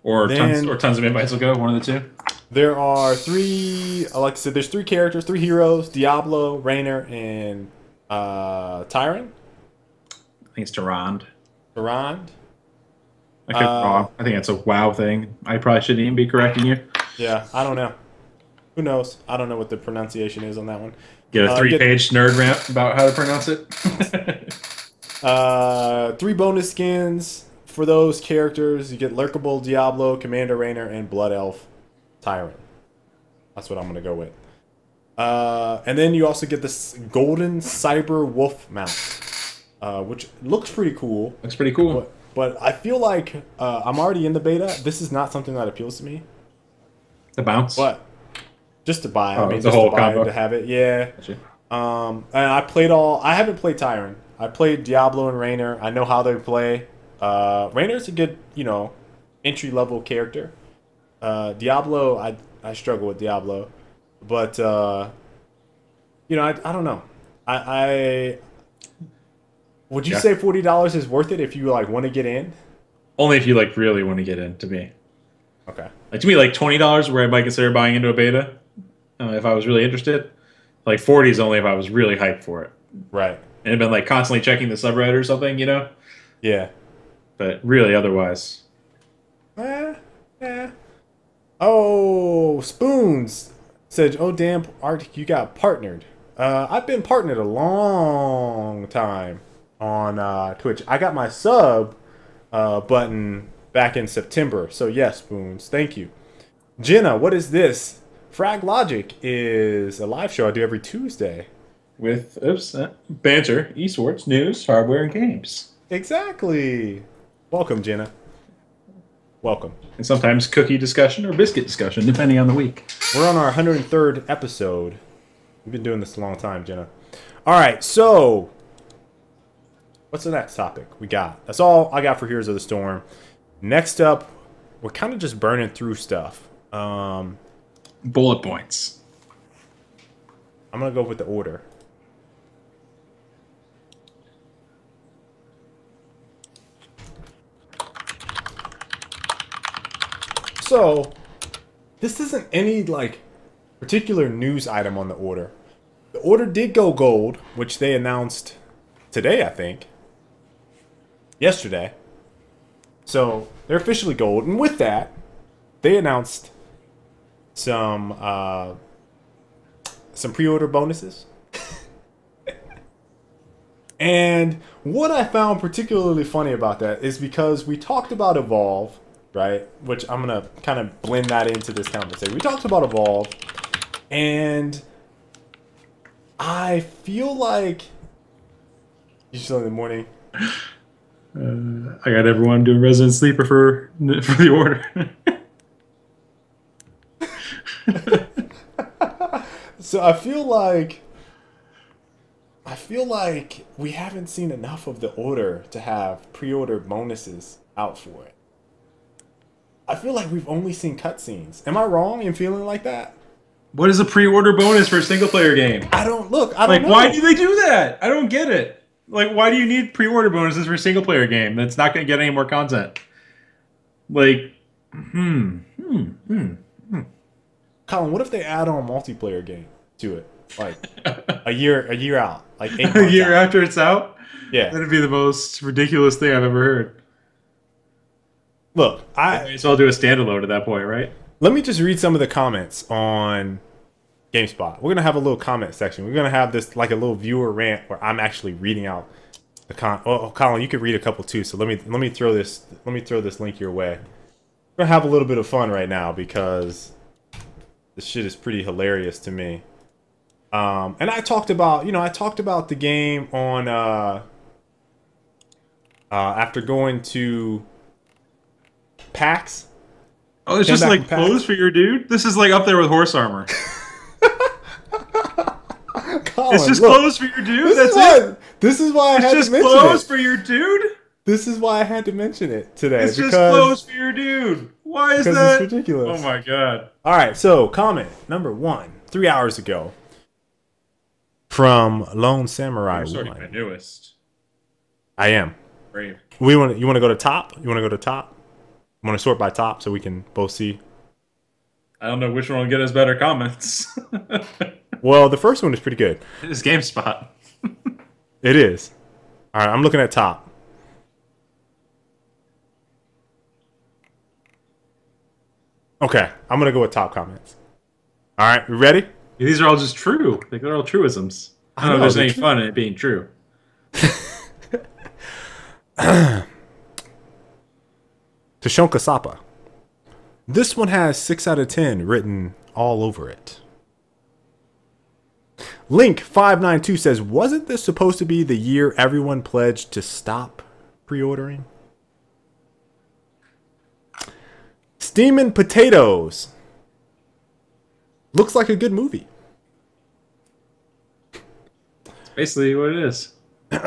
Or tons of invites will go. One of the two. There are 3. Like I said, there's 3 characters, 3 heroes: Diablo, Rainer, and Tyron. I think it's Tyrande. Tyrande. I could be wrong. I think that's a WoW thing. I probably shouldn't even be correcting you. Yeah, I don't know. Who knows? I don't know what the pronunciation is on that one. Get a 3-page nerd rant about how to pronounce it. 3 bonus skins for those characters. You get Lurkable, Diablo, Commander Rainer, and Blood Elf Tyrant. That's what I'm going to go with. And then you also get this Golden Cyber Wolf mount, which looks pretty cool. Looks pretty cool. But I feel like I'm already in the beta. This is not something that appeals to me. The bounce? But just to buy it. Oh, I mean, the just whole to buy combo. it, to have it. Yeah. Gotcha. And I haven't played Tyron. I played Diablo and Rainer. I know how they play. Rainer's a good, entry level character. Diablo, I struggle with Diablo, but I don't know. I would you say $40 is worth it if you want to get in? Only if you really want to get in. To me, Okay. to me, $20 where I might consider buying into a beta, if I was really interested. 40 is only if I was really hyped for it. Right. And had been constantly checking the subreddit or something, Yeah. But really, otherwise. Oh, Spoons said, "Oh damn, Art, you got partnered." I've been partnered a long time on Twitch. I got my sub button back in September. So yes, Spoons, thank you. Jenna, what is this? Frag Logic is a live show I do every Tuesday. With banter, esports, news, hardware, and games. Exactly. Welcome, Jenna. Welcome. And sometimes cookie discussion or biscuit discussion, depending on the week. We're on our 103rd episode. We've been doing this a long time, Jenna. All right, so what's the next topic we got? That's all I got for Heroes of the Storm. Next up, we're kind of just burning through stuff. Bullet points. I'm going to go with the order. So, this isn't any, particular news item on the order. The order did go gold, which they announced today, I think. Yesterday. So, they're officially gold. And with that, they announced some pre-order bonuses. And what I found particularly funny about that is because we talked about Evolve, right? Which I'm going to kind of blend that into this conversation. We talked about Evolve, and I feel like... You still in the morning? I got everyone doing Resident Sleeper for the order. So I feel like we haven't seen enough of the order to have pre-order bonuses out for it. I feel like we've only seen cutscenes. Am I wrong in feeling like that? What is a pre-order bonus for a single-player game? I don't know. Why do they do that? I don't get it. Like, why do you need pre-order bonuses for a single-player game that's not going to get any more content? Like, Colin, what if they add on a multiplayer game to it? Like, a year out. Like 8 months a year out. after it's out? Yeah. That'd be the most ridiculous thing I've ever heard. Look, So I'll do a standalone at that point, right? let me just read some of the comments on GameSpot. We're gonna have a little comment section. We're gonna have this like a little viewer rant where I'm actually reading out the Oh, Colin, you could read a couple too. So let me throw this link your way. We're gonna have a little bit of fun right now because this shit is pretty hilarious to me. And I talked about the game on after going to PAX. Oh, it's just like clothes for your dude? This is like up there with horse armor. Colin, it's just look, clothes for your dude? That's it? This is why I had to mention it. It's just clothes for your dude? This is why I had to mention it today. It's just clothes for your dude. Why is that? It's ridiculous. Oh my god. Alright, so comment number 1, 3 hours ago. From Lone Samurai. You're sorting my newest. I am. Brave. You want to go to top? You want to go to top? I want to sort by top so we can both see. I don't know which one will get us better comments. Well, the first one is pretty good. It is GameSpot. It is. All right, I'm looking at top. Okay, I'm going to go with top comments. All right, we ready? These are all just true. Like, they're all truisms. I don't know if there's any fun in it being true. Tashonka Sapa. This one has 6 out of 10 written all over it. Link592 says, wasn't this supposed to be the year everyone pledged to stop pre-ordering? Steamin' Potatoes. Looks like a good movie. That's basically what it is. It's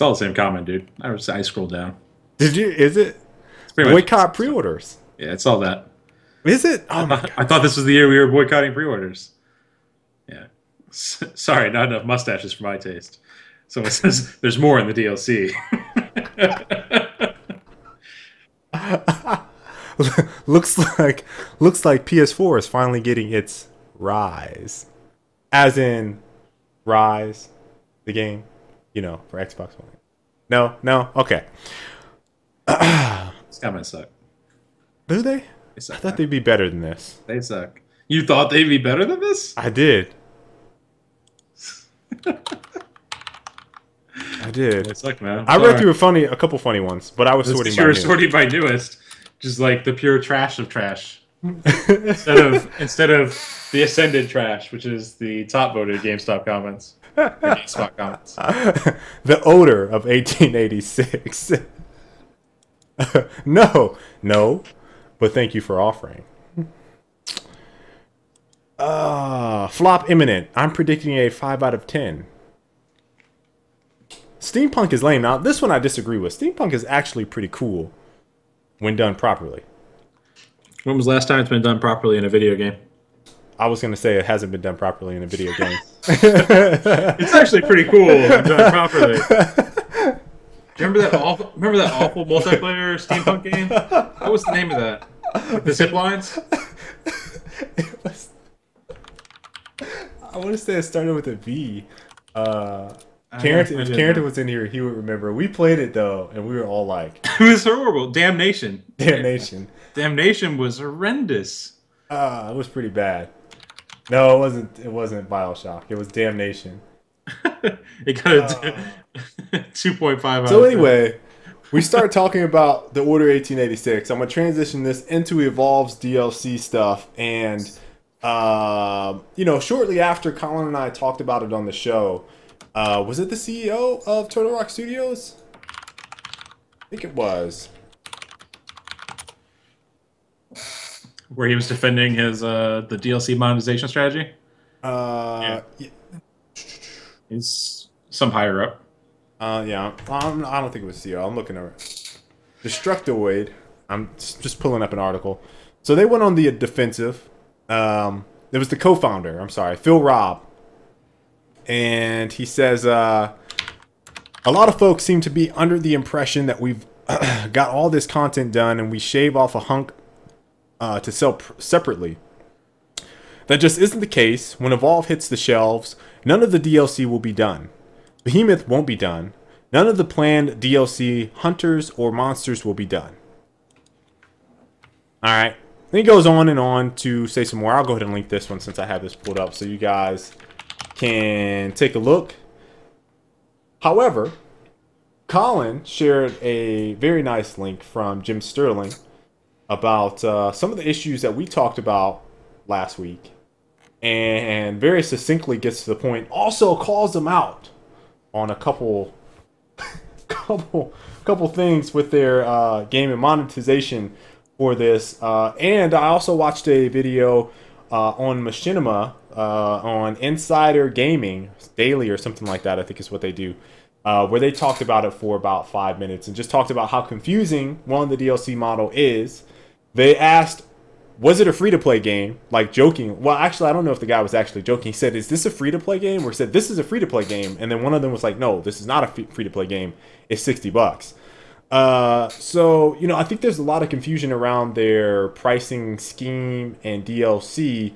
all the same comment, dude. I scrolled down. Did you? Is it? Boycott pre-orders. Yeah, it's all that. Is it? Oh my God. I thought this was the year we were boycotting pre-orders. Yeah. Sorry, not enough mustaches for my taste. Someone says there's more in the DLC. looks like PS4 is finally getting its Rise, as in Rise, the game, for Xbox One. No, okay. These comments suck. Do they? They suck. I thought they'd be better than this. They suck. You thought they'd be better than this? I did. I did. They suck, man. I read through a couple funny ones, but I was sorting by newest. Sorting by newest, just like the pure trash of trash. instead of the ascended trash, which is the top voted GameStop comments. GameSpot comments. The odor of 1886. No, but thank you for offering. Flop imminent. I'm predicting a 5 out of 10. Steampunk is lame. Now, this one I disagree with. Steampunk is actually pretty cool when done properly. When was the last time it's been done properly in a video game? I was going to say it hasn't been done properly in a video game. It's actually pretty cool when done properly. Do you remember that awful multiplayer steampunk game? What was the name of that? With the zip lines? I want to say it started with a V. Carrington, if Carrington was in here, he would remember. We played it though, and we were all like, "It was horrible." Damnation was horrendous. It was pretty bad. No, it wasn't. It wasn't BioShock. It was Damnation. It got a 2.5 out So of 10. anyway, we start talking about the Order 1886. I'm gonna transition this into Evolve's DLC stuff, and you know, shortly after Colin and I talked about it on the show, was it the CEO of Turtle Rock Studios? I think it was. Where he was defending his the DLC monetization strategy. Yeah. He's some higher up. Yeah. I don't think it was CEO. I'm looking at it. Destructoid. I'm just pulling up an article. So they went on the defensive. It was the co-founder. I'm sorry, Phil Robb, and he says a lot of folks seem to be under the impression that we've got all this content done and we shave off a hunk to sell separately. That just isn't the case. When Evolve hits the shelves, none of the DLC will be done. Behemoth won't be done. None of the planned DLC hunters or monsters will be done. Alright. Then he goes on to say some more. I'll go ahead and link this one since I have this pulled up so you guys can take a look. However, Colin shared a very nice link from Jim Sterling about some of the issues that we talked about last week, and very succinctly gets to the point. Also calls them out on a couple things with their game and monetization for this. And I also watched a video on Machinima on Insider Gaming Daily or something like that, I think is what they do, where they talked about it for about 5 minutes and just talked about how confusing one the DLC model is. They asked, was it a free-to-play game? Like, joking. Well, actually, I don't know if the guy was actually joking. He said, is this a free-to-play game? Or he said, this is a free-to-play game. And then one of them was like, no, this is not a free-to-play game. It's $60. So, you know, I think there's a lot of confusion around their pricing scheme and DLC.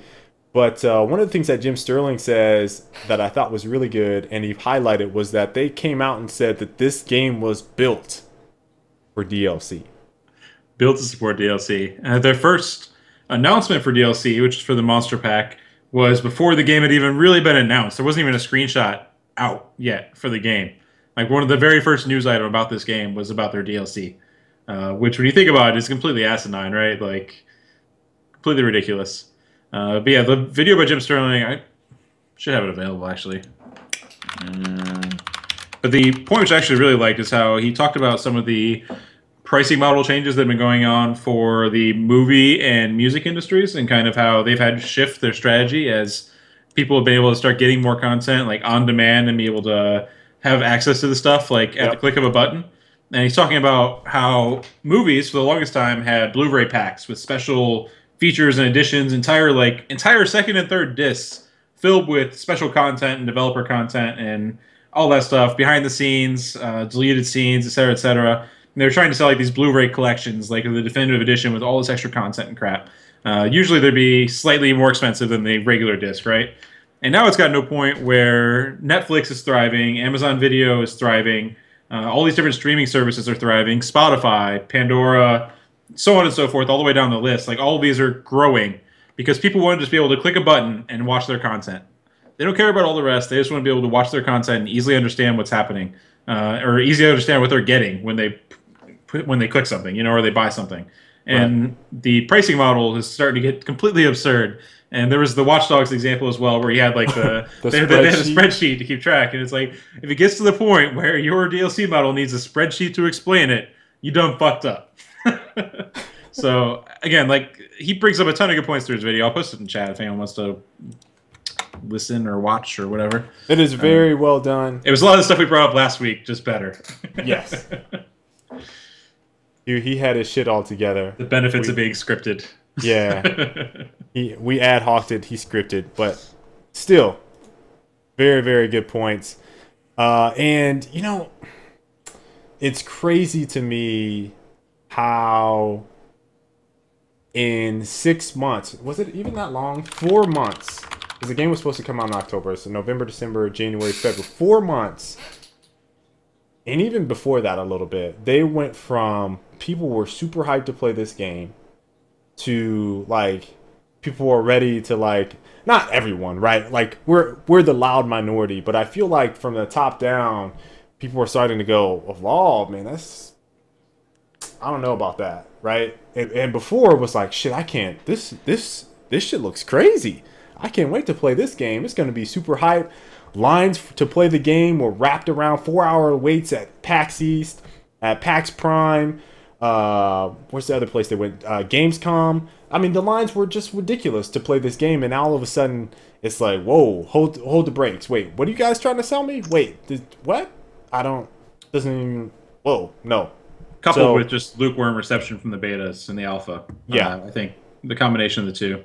But one of the things that Jim Sterling says that I thought was really good, and he highlighted, was that they came out and said that this game was built for DLC. Built to support DLC. Their first announcement for DLC, which is for the Monster Pack, was before the game had even really been announced. There wasn't even a screenshot out yet for the game. Like, one of the very first news items about this game was about their DLC, which, when you think about it, is completely asinine, right? Like, completely ridiculous. But yeah, the video by Jim Sterling, I should have it available, actually. But the point which I actually really liked is how he talked about some of the pricing model changes that have been going on for the movie and music industries, and kind of how they've had to shift their strategy as people have been able to start getting more content like on demand and be able to have access to the stuff like at the click of a button. And he's talking about how movies for the longest time had Blu-ray packs with special features and additions, entire second and third discs filled with special content and developer content and all that stuff, behind the scenes, deleted scenes, etc., etc. And they were trying to sell like these Blu-ray collections, like the definitive edition with all this extra content and crap. Usually they'd be slightly more expensive than the regular disc, right? And now it's gotten to a point where Netflix is thriving, Amazon Video is thriving, all these different streaming services are thriving, Spotify, Pandora, so on and so forth, all the way down the list. Like, all of these are growing because people want to just be able to click a button and watch their content. They don't care about all the rest. They just want to be able to watch their content and easily understand what's happening, or easily understand what they're getting when they click something, you know, or they buy something. And the pricing model is starting to get completely absurd. And there was the Watch Dogs example as well, where you had like they had a spreadsheet to keep track, and it's like, if it gets to the point where your DLC model needs a spreadsheet to explain it, you done fucked up. So again, like, he brings up a ton of good points through his video. I'll post it in chat if anyone wants to listen or watch or whatever. It is very well done. It was a lot of the stuff we brought up last week, just better. Yes. He had his shit all together. The benefits of being scripted. Yeah. We ad hoc'd it, he scripted, but still, very, very good points. And, you know, it's crazy to me how in 6 months, was it even that long? 4 months, because the game was supposed to come out in October, so November, December, January, February, 4 months. And even before that a little bit, they went from people were super hyped to play this game to, like, people are ready to like, not everyone, right? Like we're the loud minority, but I feel like from the top down, people are starting to go, Evolve, man, that's, I don't know about that, right? And before it was like, shit, I can't, this shit looks crazy. I can't wait to play this game. It's going to be super hype. Lines to play the game were wrapped around 4-hour waits at PAX East, at PAX Prime. Where's the other place they went? Gamescom. I mean, the lines were just ridiculous to play this game, and now all of a sudden, it's like, whoa, hold the brakes. Wait, what are you guys trying to sell me? Wait, what? I don't, doesn't even, whoa, no. Coupled with just lukewarm reception from the betas and the alpha. Yeah. I think the combination of the two.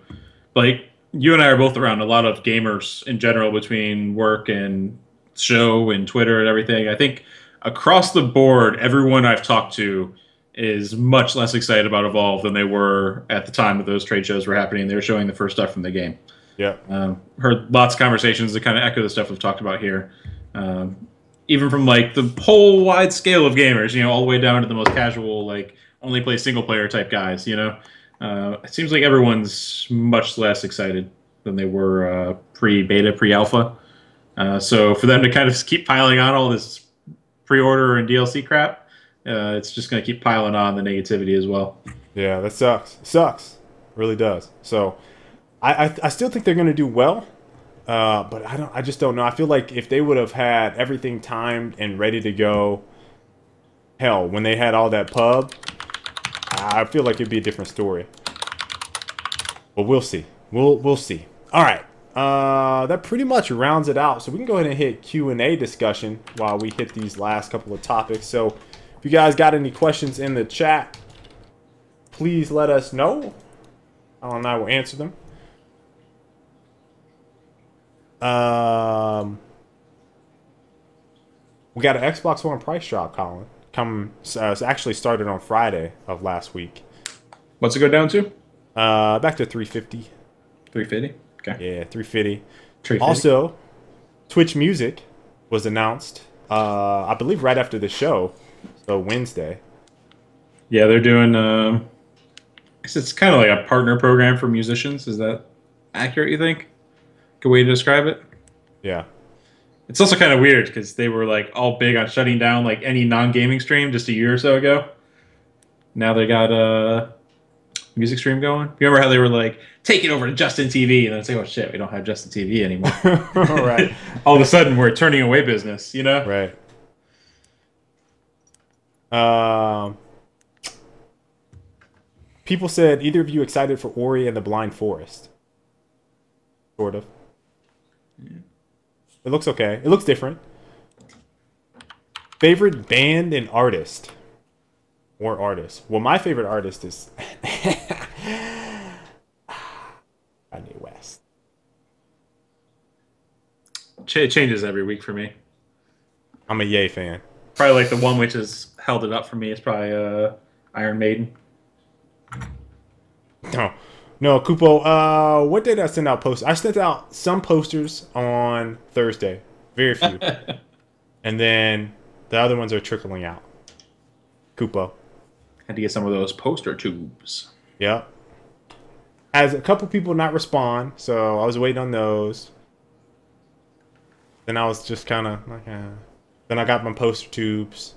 Like, you and I are both around a lot of gamers in general between work and show and Twitter and everything. I think across the board, everyone I've talked to is much less excited about Evolve than they were at the time that those trade shows were happening. They were showing the first stuff from the game. Yeah. Heard lots of conversations that kind of echo the stuff we've talked about here. Even from like the whole wide scale of gamers, you know, all the way down to the most casual, like only play single player type guys, you know. It seems like everyone's much less excited than they were pre-beta, pre-alpha. So for them to kind of keep piling on all this pre-order and DLC crap, it's just going to keep piling on the negativity as well. Yeah, that sucks. It sucks. It really does. So I still think they're going to do well. But I just don't know. I feel like if they would have had everything timed and ready to go, hell, when they had all that pub, I feel like it'd be a different story. But we'll see. We'll see. All right. That pretty much rounds it out. So we can go ahead and hit Q&A discussion while we hit these last couple of topics. So if you guys got any questions in the chat, please let us know. Alan and I will answer them. We got an Xbox One price drop, Colin. It's actually started on Friday of last week. What's it go down to? Back to 350. 350. Okay. Yeah, 350. 350. Also, Twitch Music was announced. I believe right after the show, so Wednesday. Yeah, they're doing. It's kind of like a partner program for musicians. Is that accurate? You think? Good way to describe it. Yeah. It's also kind of weird because they were like all big on shutting down like any non-gaming stream just a year or so ago. Now they got a music stream going. You remember how they were like, take it over to Justin TV, and then say, oh shit, we don't have Justin TV anymore. Right. All of a sudden, we're turning away business. You know. Right. People said, either of you excited for Ori and the Blind Forest? Sort of. Yeah. It looks okay. It looks different. Favorite band and artist? Or artist? Well, my favorite artist is Kanye West. It changes every week for me. I'm a Ye fan. Probably like the one which has held it up for me is probably Iron Maiden. No, Kupo, what did I send out posters? I sent out some posters on Thursday. Very few. And then the other ones are trickling out. Kupo. Had to get some of those poster tubes. Yep. Has a couple people not respond, so I was waiting on those. Then I was just kind of like, Then I got my poster tubes.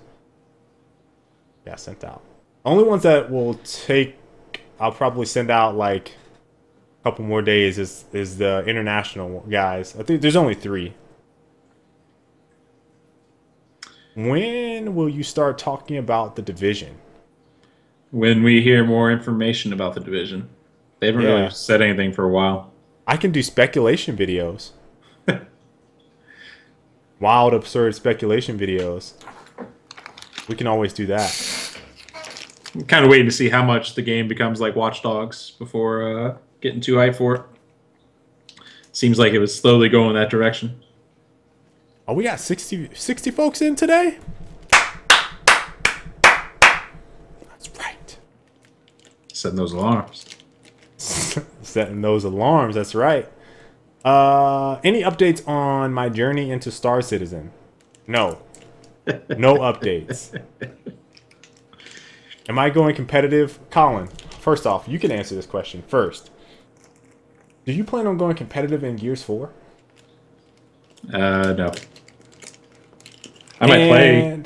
Yeah, sent out. Only ones that will take... I'll probably send out like a couple more days is the international guys. I think there's only 3. When will you start talking about the Division? When we hear more information about the Division. They haven't really said anything for a while. I can do speculation videos. Wild, absurd speculation videos. We can always do that. I'm kind of waiting to see how much the game becomes like Watch Dogs before getting too hyped for it. Seems like it was slowly going that direction. Oh, we got 60 folks in today? That's right. Setting those alarms. Setting those alarms, that's right. Any updates on my journey into Star Citizen? No. No updates. Am I going competitive? Colin, first off, you can answer this question first. Do you plan on going competitive in Gears 4? No. I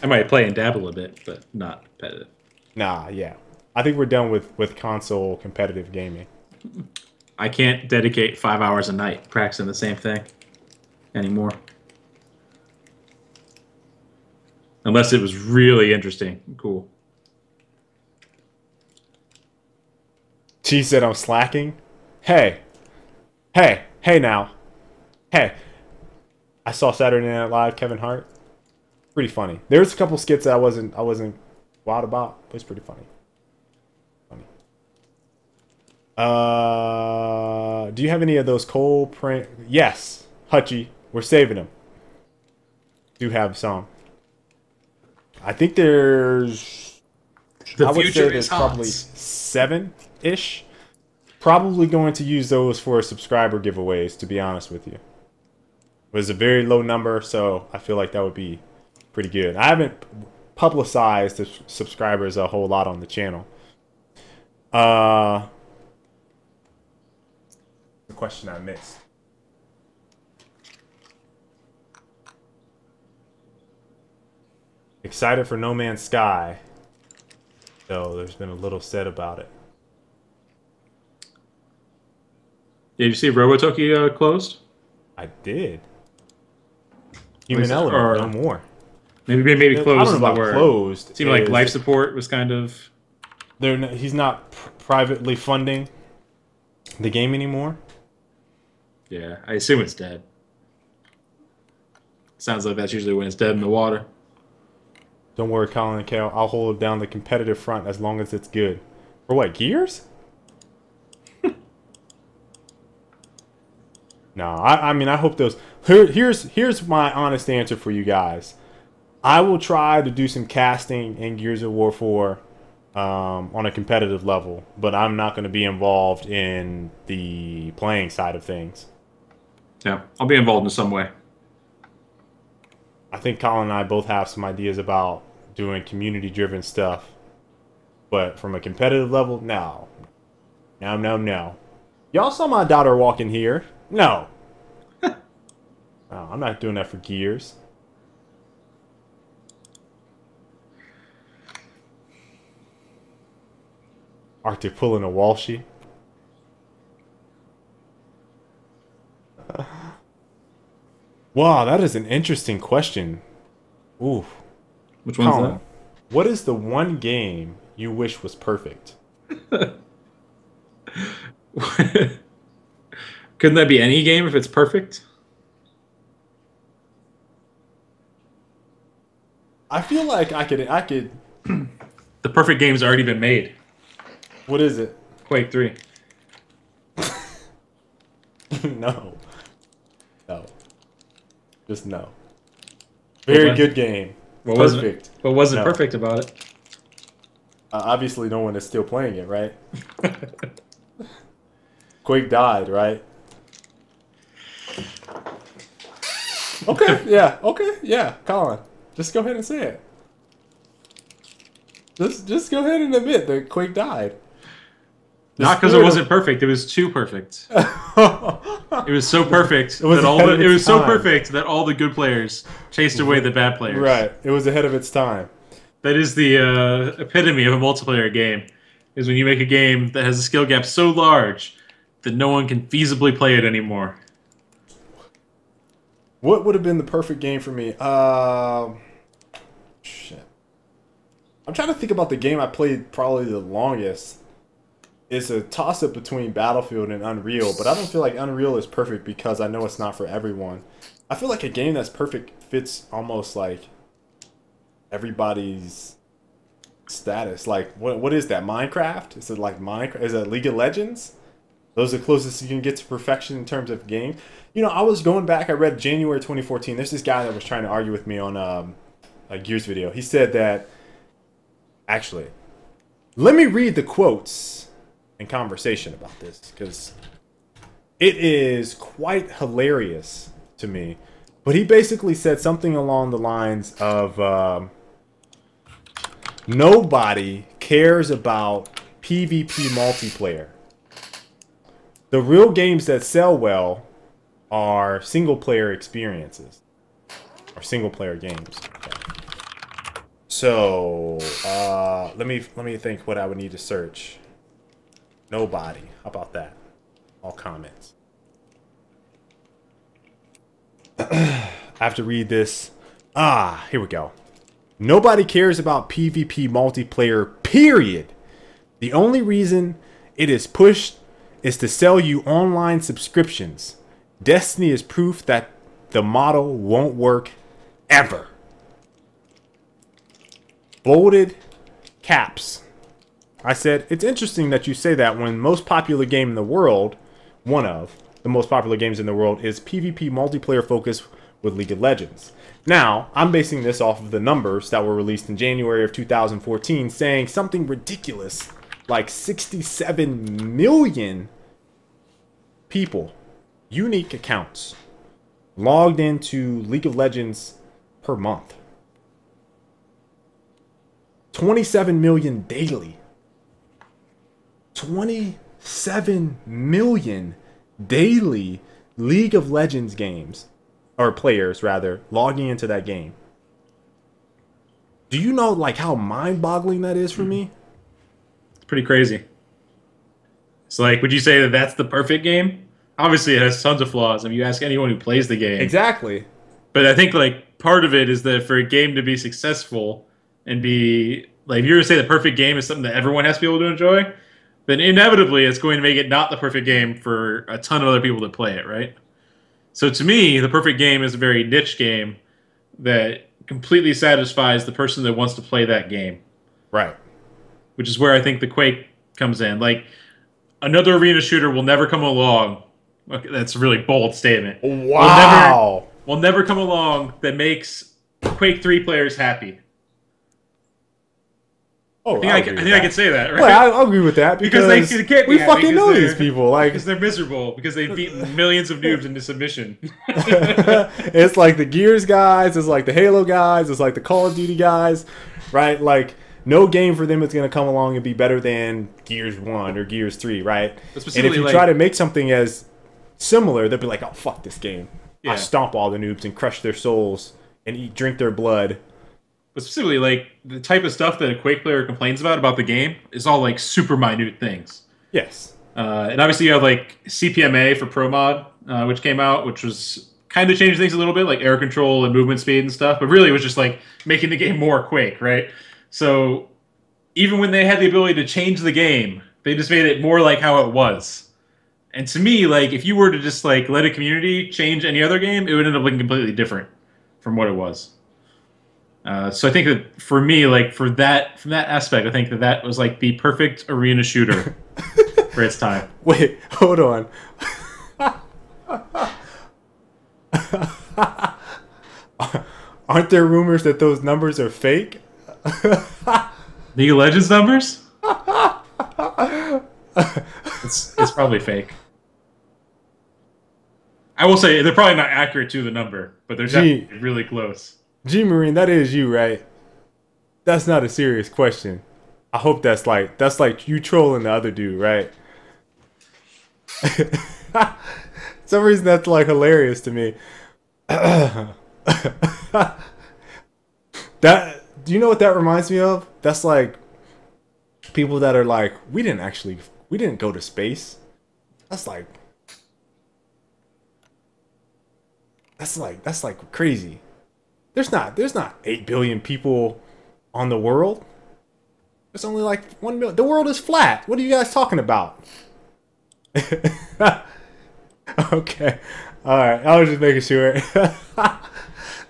might play and dabble a bit, but not competitive. Nah, yeah. I think we're done with console competitive gaming. I can't dedicate 5 hours a night practicing the same thing anymore. Unless it was really interesting. Cool. She said I'm slacking. Hey. Hey now. Hey. I saw Saturday Night Live, Kevin Hart. Pretty funny. There's a couple skits that I wasn't wild about, but it's pretty funny. Do you have any of those Cole print? Yes, Hutchie. We're saving them. Do have some. I think there's. I would say there's probably 7-ish. Probably going to use those for subscriber giveaways, to be honest with you. It was a very low number, so I feel like that would be pretty good. I haven't publicized the subscribers a whole lot on the channel. The question I missed. Excited for No Man's Sky. So there's been a little said about it. Did you see Robotoki closed? I did. Human Element, no more. Maybe closed. I don't know about closed. It seemed like life support was kind of. He's not privately funding the game anymore. Yeah, I assume it's dead. Sounds like that's usually when it's dead in the water. Don't worry, Colin and Kale. I'll hold down the competitive front as long as it's good. For what, Gears? No, I mean, I hope those... Here's my honest answer for you guys. I will try to do some casting in Gears of War 4 on a competitive level, but I'm not going to be involved in the playing side of things. Yeah, I'll be involved in some way. I think Colin and I both have some ideas about doing community-driven stuff, but from a competitive level, no. No. Y'all saw my daughter walking here. No. No, I'm not doing that for Gears. Arctic pulling a Walshy. Wow, that is an interesting question. Ooh. Which one's Colin, that? what is the one game you wish was perfect? Couldn't that be any game if it's perfect? I feel like I could. The perfect game's already been made. What is it? Quake 3. No. Just no. Very good game. Perfect. What wasn't perfect about it? Obviously, no one is still playing it, right? Quake died, right? Okay, yeah, Colin. Just go ahead and say it. Just go ahead and admit that Quake died. Not because it wasn't perfect. It was too perfect. It was so perfect that all the good players chased away the bad players. Right. It was ahead of its time. That is the epitome of a multiplayer game. Is when you make a game that has a skill gap so large that no one can feasibly play it anymore. What would have been the perfect game for me? Shit. I'm trying to think about the game I played probably the longest. It's a toss-up between Battlefield and Unreal, but I don't feel like Unreal is perfect because I know it's not for everyone. I feel like a game that's perfect fits almost like everybody's status. Like, what is that? Minecraft? Is it like Minecraft? Is it League of Legends? Those are the closest you can get to perfection in terms of game. You know, I was going back. I read January 2014. There's this guy that was trying to argue with me on a Gears video. He said that, actually, let me read the quotes in conversation about this because it is quite hilarious to me. But he basically said something along the lines of nobody cares about PvP multiplayer. The real games that sell well are single player experiences or single player games. Okay. So let me think what I would need to search. Nobody. How about that? All comments. I have to read this. Here we go. Nobody cares about PvP multiplayer, period. The only reason it is pushed is to sell you online subscriptions. Destiny is proof that the model won't work ever. Bolded caps. I said, it's interesting that you say that when most popular game in the world, one of the most popular games in the world, is PvP multiplayer focused with League of Legends. Now, I'm basing this off of the numbers that were released in January of 2014, saying something ridiculous like 67 million people, unique accounts, logged into League of Legends per month. 27 million daily. 27 million daily League of Legends games, or players rather, logging into that game. Do you know like how mind-boggling that is for me? It's pretty crazy. It's like, would you say that that's the perfect game? Obviously, it has tons of flaws. I mean, you ask anyone who plays the game. Exactly. But I think like part of it is that for a game to be successful and be like, if you were to say the perfect game is something that everyone has to be able to enjoy, then inevitably it's going to make it not the perfect game for a ton of other people to play it, right? So to me, the perfect game is a very niche game that completely satisfies the person that wants to play that game. Right. Which is where I think the Quake comes in. Like, another arena shooter will never come along. Okay, that's a really bold statement. Wow. Will never come along that makes Quake 3 players happy. Oh, I think I can say that, right? Well, I'll agree with that because they can't be we happy fucking know these people. Like, because they're miserable, because they've beaten millions of noobs into submission. It's like the Gears guys, it's like the Halo guys, it's like the Call of Duty guys, right? Like, no game for them is going to come along and be better than Gears 1 or Gears 3, right? And if you try to make something as similar, they'll be like, oh, fuck this game. Yeah. I stomp all the noobs and crush their souls and drink their blood. But specifically, like, the type of stuff that a Quake player complains about the game is all, like, super minute things. Yes. And obviously you have, like, CPMA for Pro Mod, which came out, which was kind of changed things a little bit, like air control and movement speed and stuff. But really it was just, like, making the game more Quake, right? So even when they had the ability to change the game, they just made it more like how it was. And to me, like, if you were to just, like, let a community change any other game, it would end up looking completely different from what it was. So I think that for me, like, from that aspect, I think that was like the perfect arena shooter for its time. Wait, hold on. Aren't there rumors that those numbers are fake? League of Legends numbers? It's probably fake. I will say they're probably not accurate to the number, but they're definitely really close. G Marine, that is you, right? That's not a serious question. I hope that's like you trolling the other dude, right? Some reason that's like hilarious to me. That, do you know what that reminds me of? That's like people that are like, we didn't go to space. That's like crazy. There's not 8 billion people on the world. There's only like 1 million. The world is flat. What are you guys talking about? Okay. All right. I was just making sure.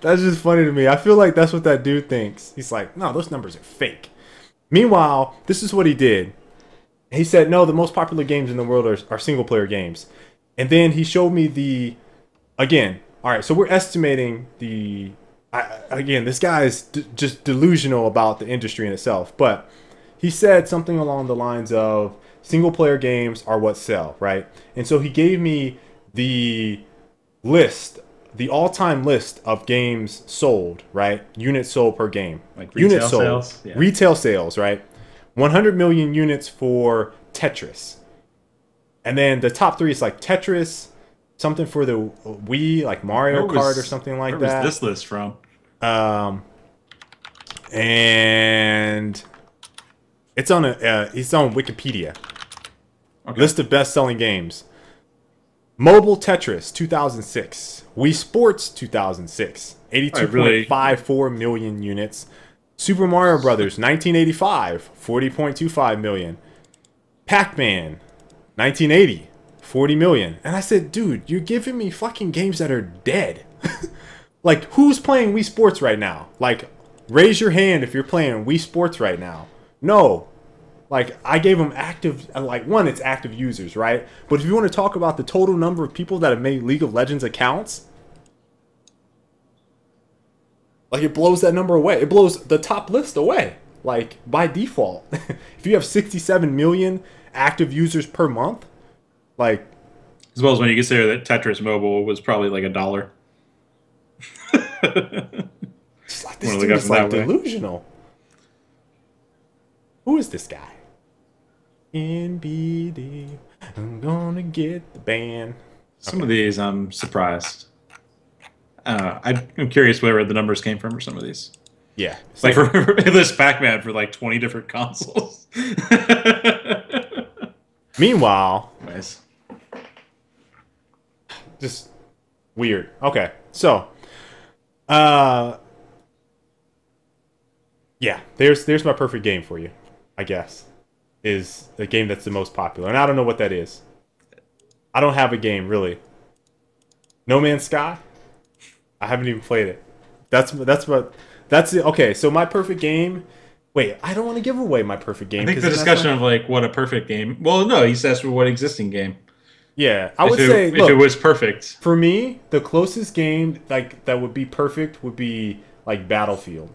That's just funny to me. I feel like that's what that dude thinks. He's like, no, those numbers are fake. Meanwhile, this is what he did. He said, no, the most popular games in the world are single player games. And then he showed me again. All right. So we're estimating again, this guy is just delusional about the industry in itself. But he said something along the lines of single player games are what sell, right? And so he gave me the all-time list of games sold, right? Units sold per game. Like retail sales? Yeah. Retail sales, right? 100 million units for Tetris. And then the top 3 is like Tetris, something for the Wii, like Mario Kart or something like that. Where was this list from? And it's on Wikipedia. Okay. List of best-selling games. Mobile Tetris 2006, Wii Sports 2006, 82.54 million units. Super Mario Brothers 1985, 40.25 million. Pac-Man 1980, 40 million. And I said, dude, you're giving me fucking games that are dead. Like, who's playing Wii Sports right now? Like, raise your hand if you're playing Wii Sports right now. No. Like, I gave them active, like, one, it's active users, right? But if you want to talk about the total number of people that have made League of Legends accounts, like, it blows that number away. It blows the top list away, like, by default. If you have 67 million active users per month, like... As well as when you consider that Tetris Mobile was probably like $1. This dude is, like, delusional. Who is this guy? NBD, I'm gonna get the band. Some of these I'm surprised. I'm curious where the numbers came from for some of these. Yeah. Like for this Pac-Man for like 20 different consoles. Meanwhile, nice. Just weird. Okay, so yeah, there's my perfect game for you, I guess. Is a game that's the most popular. And I don't know what that is. I don't have a game, really. No Man's Sky? I haven't even played it. That's it. Okay, so my perfect game... Wait, I don't want to give away my perfect game. I think the discussion of, like, what a perfect game... Well, no, he says for what existing game. Yeah, I would say... If it was perfect. For me, the closest game like that would be perfect would be, like, Battlefield.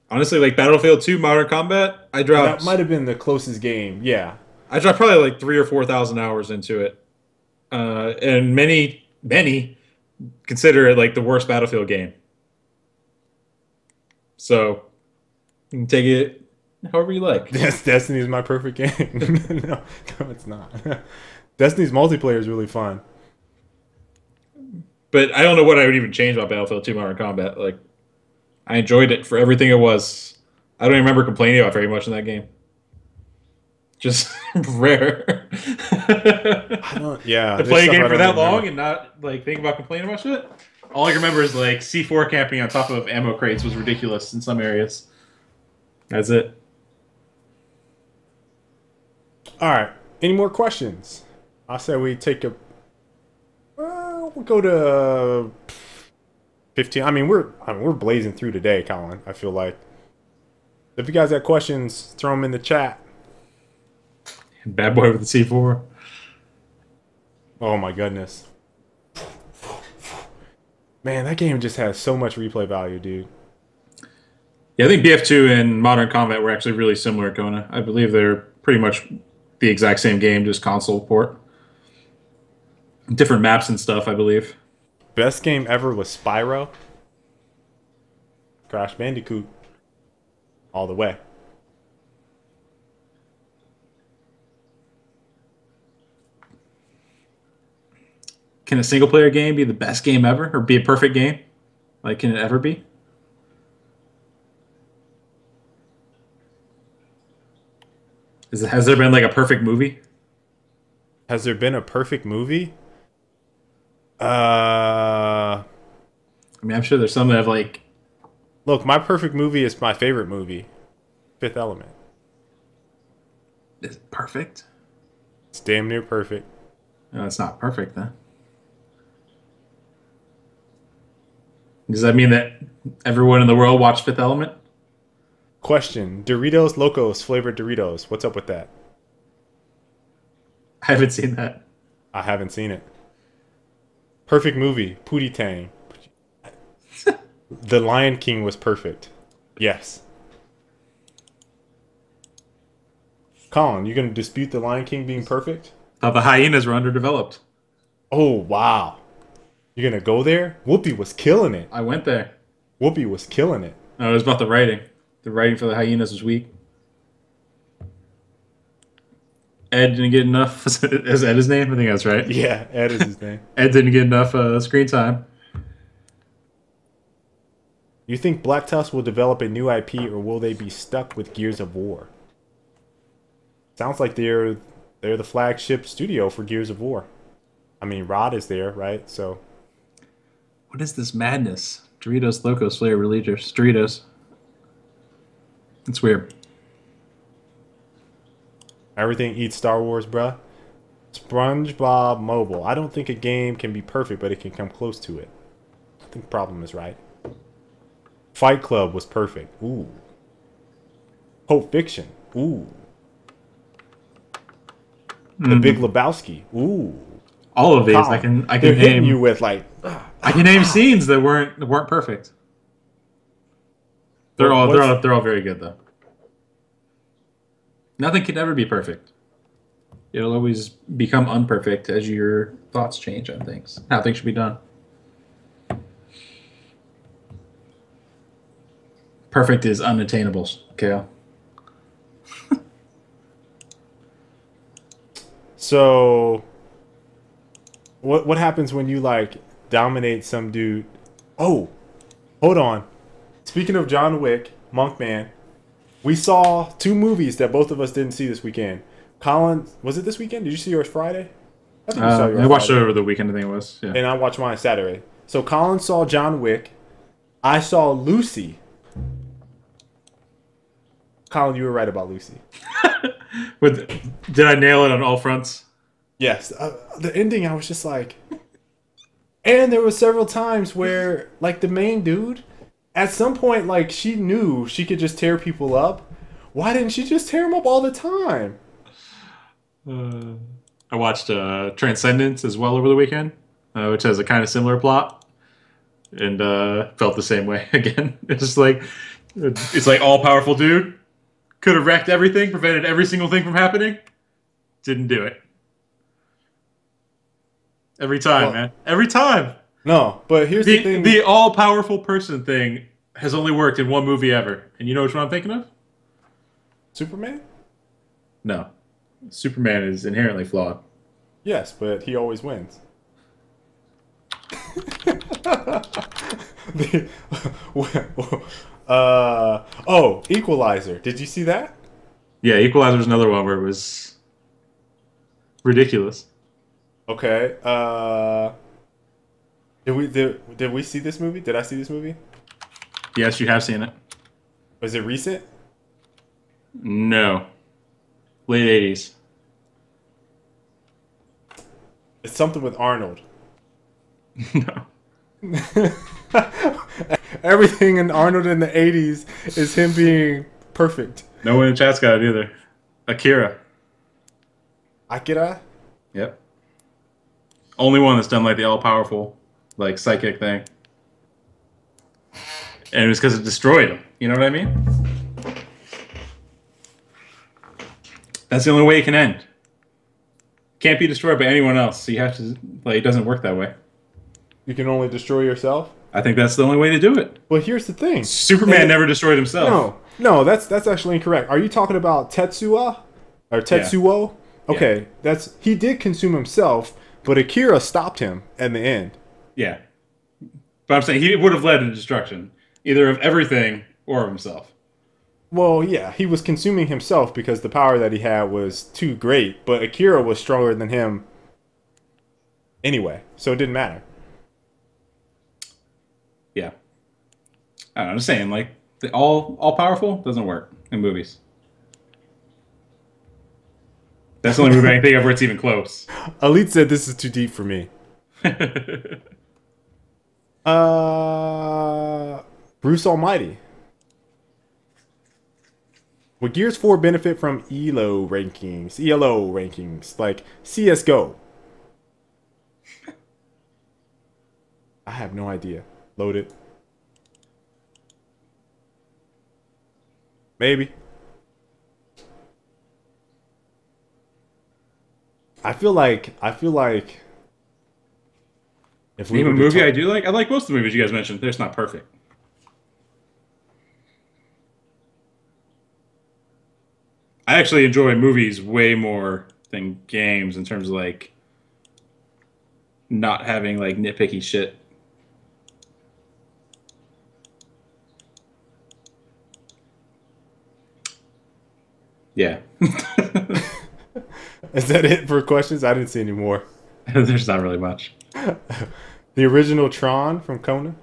Honestly, like Battlefield 2 Modern Combat, I dropped... That might have been the closest game, yeah. I dropped probably like 3,000 or 4,000 hours into it. And many consider it like the worst Battlefield game. So, you can take it however you like. Yes, Destiny is my perfect game. No, it's not. Destiny's multiplayer is really fun. But I don't know what I would even change about Battlefield 2 Modern Combat. Like, I enjoyed it for everything it was. I don't even remember complaining about very much in that game. Just rare. Yeah. To play a game for that long and not like think about complaining about shit. All I remember is like C4 camping on top of ammo crates was ridiculous in some areas. That's it. All right. Any more questions? I said we take a. We'll go to 15. I mean, we're blazing through today, Colin. I feel like. If you guys have questions, throw them in the chat. Bad boy with the C4. Oh my goodness. Man, that game just has so much replay value, dude. Yeah, I think BF2 and Modern Combat were actually really similar, Kona. I believe they're pretty much the exact same game, just console port. Different maps and stuff, I believe. Best game ever was Spyro. Crash Bandicoot. All the way. Can a single-player game be the best game ever? Or be a perfect game? Like, can it ever be? Has there been, like, a perfect movie? Has there been a perfect movie? I mean, I'm sure there's some that have, like... Look, my perfect movie is my favorite movie. Fifth Element. Is it perfect? It's damn near perfect. No, it's not perfect, then. Does that mean that everyone in the world watched Fifth Element? Question. Doritos Locos flavored Doritos. What's up with that? I haven't seen that. I haven't seen it. Perfect movie. Pootie Tang. The Lion King was perfect. Yes. Colin, you going to dispute The Lion King being perfect? The hyenas were underdeveloped. Oh, wow. You're going to go there? Whoopi was killing it. I went there. Whoopi was killing it. No, it was about the writing. The writing for the hyenas was weak. Ed didn't get enough. Is Ed his name? I think that's right. Yeah, Ed is his name. Ed didn't get enough screen time. You think Black Tusk will develop a new IP, or will they be stuck with Gears of War? Sounds like they're the flagship studio for Gears of War. I mean, Rod is there, right? So, What is this madness? Doritos Locos flavor releasers. Doritos. It's weird. everything eats Star Wars, bruh. SpongeBob Mobile. I don't think a game can be perfect, but it can come close to it. I think the problem is right. Fight Club was perfect. Ooh. Pulp Fiction. Ooh. The Big Lebowski. Ooh. All of these, Colin, I can they're hitting name you with like. I can name scenes that weren't perfect. They're all very good though. Nothing can ever be perfect. It'll always become unperfect as your thoughts change on things, how things should be done. Perfect is unattainable, Kale. So, what happens when you like dominate some dude? Oh, hold on. Speaking of John Wick, Monkman, we saw 2 movies that both of us didn't see this weekend. Colin, was it this weekend? Did you see yours Friday? I think you saw yours I watched Friday. it over the weekend. I think it was. Yeah. And I watched mine Saturday. So Colin saw John Wick. I saw Lucy. Colin, you were right about Lucy. Did I nail it on all fronts? Yes. The ending, I was just like... And there were several times where, like, the main dude, at some point, like, she knew she could just tear people up. Why didn't she just tear them up all the time? I watched Transcendence as well over the weekend, which has a kind of similar plot, and felt the same way again. It's like all powerful dude could have wrecked everything, prevented every single thing from happening. Didn't do it. Every time, man. Every time. No, but here's the thing. The all-powerful person thing has only worked in one movie ever. And you know which one I'm thinking of? Superman? No. Superman is inherently flawed. Yes, but he always wins. Oh, Equalizer. Did you see that? Yeah, Equalizer's another one where it was ridiculous. Okay. Did we see this movie? Did I see this movie? Yes, you have seen it. Was it recent? No. Late 80s. It's something with Arnold. No. Everything in Arnold in the 80s is him being perfect. No one in chat's got it either. Akira. Akira? Yep. Only one that's done like the all-powerful, like, psychic thing. And it was because it destroyed him. You know what I mean? That's the only way it can end. Can't be destroyed by anyone else. So you have to, like, it doesn't work that way. You can only destroy yourself? I think that's the only way to do it. But here's the thing. Superman never destroyed himself. No, that's actually incorrect. Are you talking about Tetsuo? Or Tetsuo? Yeah. Okay, he did consume himself, but Akira stopped him at the end. Yeah. But I'm saying he would have led to destruction, either of everything or of himself. Well, yeah, he was consuming himself because the power that he had was too great, but Akira was stronger than him anyway, so it didn't matter. Yeah. I don't know, I'm just saying, like, the all-powerful doesn't work in movies. That's the only movie I can think of where it's even close. Elite said this is too deep for me. Bruce Almighty. Would Gears 4 benefit from ELO rankings, like CSGO? I have no idea. Load it. Maybe. I feel like if we Name were a to movie talk- I do like? I like most of the movies you guys mentioned. They're just not perfect. I actually enjoy movies way more than games in terms of like not having like nitpicky shit. Yeah. Is that it for questions? I didn't see any more. There's not really much. The original Tron from Kona.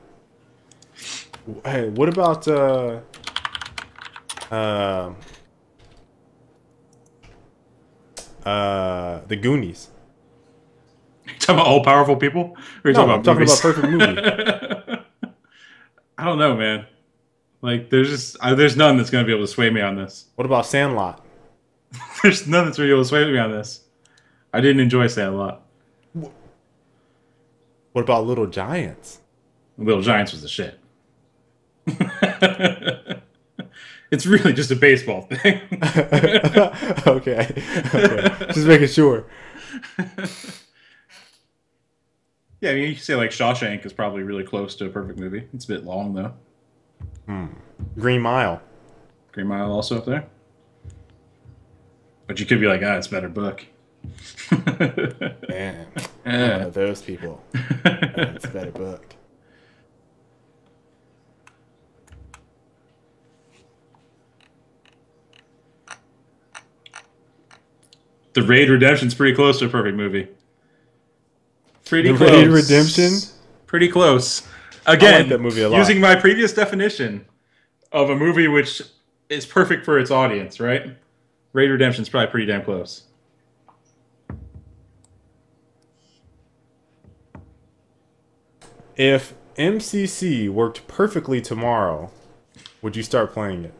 Hey, what about the Goonies? You talking about all powerful people? Or you No, talking I'm about talking movies? about perfect movie. I don't know, man. Like, there's none that's going to be able to sway me on this. What about Sandlot? There's none that's going to be able to sway me on this. I didn't enjoy Sandlot. What about Little Giants? Little Giants was the shit. It's really just a baseball thing. Okay. Just making sure. Yeah, I mean, you can say like Shawshank is probably really close to a perfect movie. It's a bit long though. Green Mile. Green Mile also up there. But you could be like, it's a better book. Man, one of those people. It's a better book. The Raid Redemption's pretty close to a perfect movie. Pretty The close. Raid Redemption? Pretty close. Again, I like that movie a lot. Using my previous definition of a movie which is perfect for its audience, right? Raid Redemption's probably pretty damn close. If MCC worked perfectly tomorrow, would you start playing it?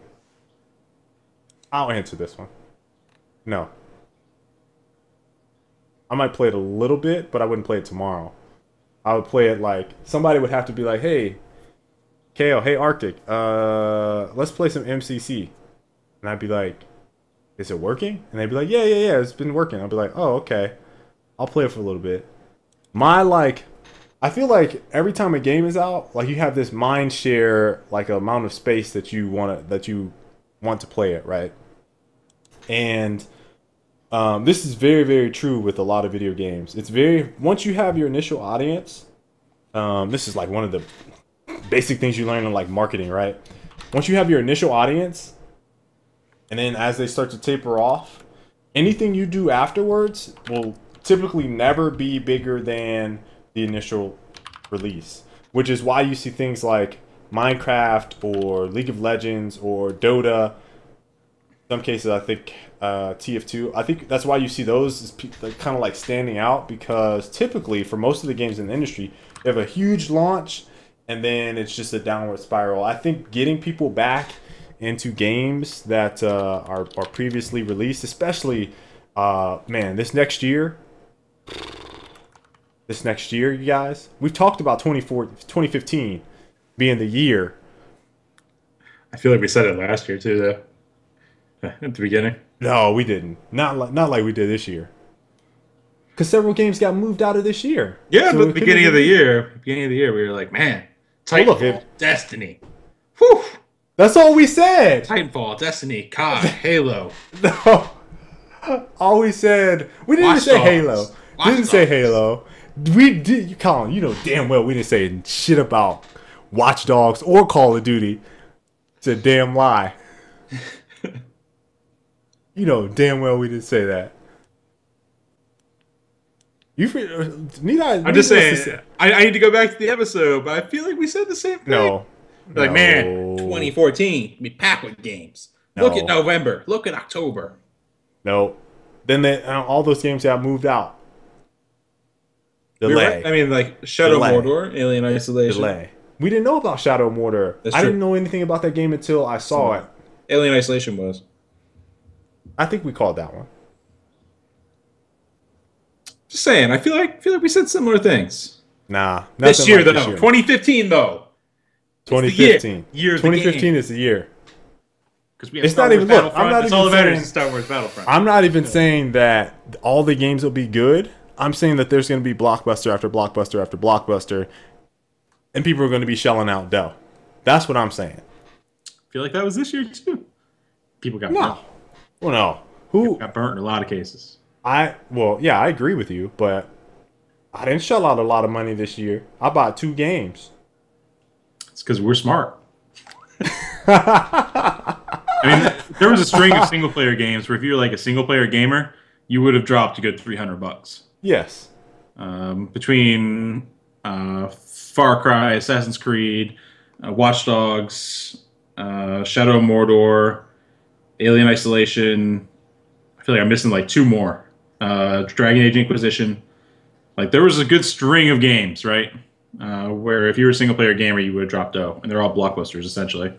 I'll answer this one. No. I might play it a little bit, but I wouldn't play it tomorrow. I would play it like, somebody would have to be like, hey, KO, hey Arctic, let's play some MCC. And I'd be like, is it working? And they'd be like, yeah, it's been working. I'd be like, oh, okay. I'll play it for a little bit. I feel like every time a game is out, like you have this mind share, like amount of space that you want to play it, right? And this is very, very true with a lot of video games. It's once you have your initial audience, this is like one of the basic things you learn in like marketing, right? Once you have your initial audience, and then as they start to taper off, anything you do afterwards will typically never be bigger than the initial release, which is why you see things like Minecraft or League of Legends or Dota. In some cases, I think TF2. I think that's why you see those as kind of like standing out, because typically for most of the games in the industry, they have a huge launch and then it's just a downward spiral. I think getting people back into games that are previously released, especially man, this next year, you guys, we've talked about 2015 being the year. I feel like we said it last year too, though. At the beginning. No, we didn't. Not like we did this year. Because several games got moved out of this year. Yeah, So but at the beginning of the year, we were like, man, Titanfall, Destiny. Whew. That's all we said. Titanfall, Destiny, COD, Halo. No. All we said. We didn't Watch say Dogs. Halo. Watch Didn't say Dogs. Halo. We did, Colin, you know damn well we didn't say shit about Watch Dogs or Call of Duty. It's a damn lie. You know damn well we didn't say that. I'm just saying, I need to go back to the episode, but I feel like we said the same thing. No. Like, No. man, 2014, be packed with games. No. Look at November. Look at October. No. Then all those games got moved out. Delay. I mean, like, Shadow Delay. Mordor, Alien Isolation. Delay. We didn't know about Shadow Mordor. That's I true. didn't know anything about that game until I saw it. Alien Isolation was. I think we called that one. Just saying, I feel like we said similar things. Nah. This year, like though. 2015, though. 2015. Year of the 2015 is the year. Because we have It's Star not Wars even. Look, Battlefront. I'm not That's all even that matters saying. is Star Wars Battlefront. I'm not even saying that all the games will be good. I'm saying that there's going to be blockbuster after blockbuster after blockbuster, and people are going to be shelling out dough. That's what I'm saying. I feel like that was this year, too. People got No. burnt. Well, no. Who? Got burnt in a lot of cases. Well, yeah, I agree with you, but I didn't shell out a lot of money this year. I bought 2 games. It's because we're smart. I mean, there was a string of single player games where if you're like a single player gamer, you would have dropped a good $300. Yes. Between Far Cry, Assassin's Creed, Watch Dogs, Shadow of Mordor, Alien Isolation. I feel like I'm missing like 2 more. Dragon Age Inquisition. Like there was a good string of games, right? Where if you were a single player gamer, you would have dropped dough, and they're all blockbusters essentially.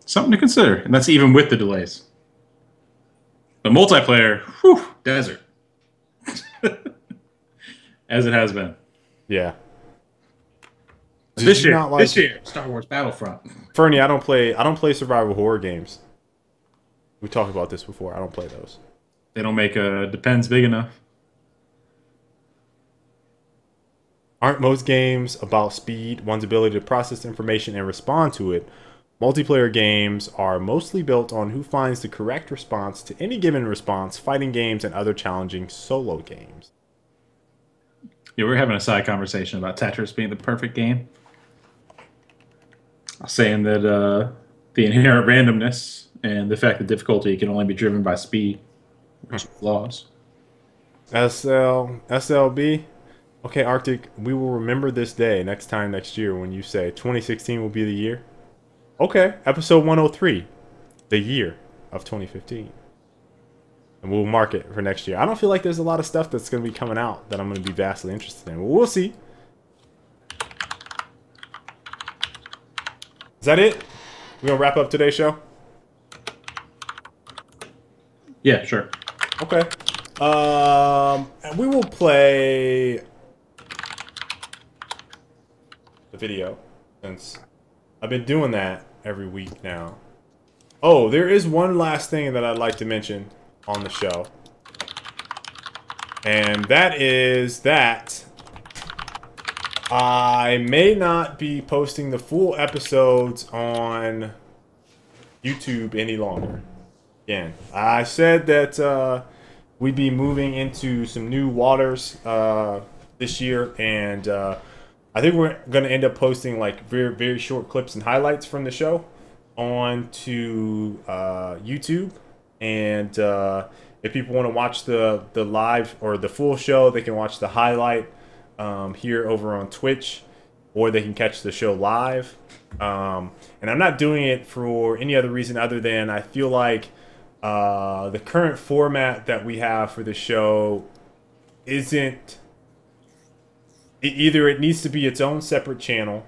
Something to consider, and that's even with the delays. But multiplayer, whew, desert, as it has been. Yeah. This year, Star Wars Battlefront. Fernie, I don't play survival horror games. We talked about this before. I don't play those. They don't make a Depends big enough. Aren't most games about speed, one's ability to process information and respond to it? Multiplayer games are mostly built on who finds the correct response to any given response, fighting games, and other challenging solo games. Yeah, we're having a side conversation about Tetris being the perfect game. Saying that the inherent randomness and the fact that difficulty can only be driven by speed, which are flaws. SLB. Okay, Arctic, we will remember this day next year when you say 2016 will be the year. Okay, episode 103, the year of 2015. And we'll mark it for next year. I don't feel like there's a lot of stuff that's going to be coming out that I'm going to be vastly interested in. But we'll see. Is that it? We're going to wrap up today's show? Yeah, sure. Okay. And we will play the video since I've been doing that every week now. Oh, there is one last thing that I'd like to mention on the show. And that is that I may not be posting the full episodes on YouTube any longer. Again, I said that we'd be moving into some new waters this year, and I think we're going to end up posting like very, very short clips and highlights from the show onto YouTube. And if people want to watch the live or the full show, they can watch the highlight here over on Twitch, or they can catch the show live. And I'm not doing it for any other reason other than I feel like the current format that we have for the show isn't... Either it needs to be its own separate channel,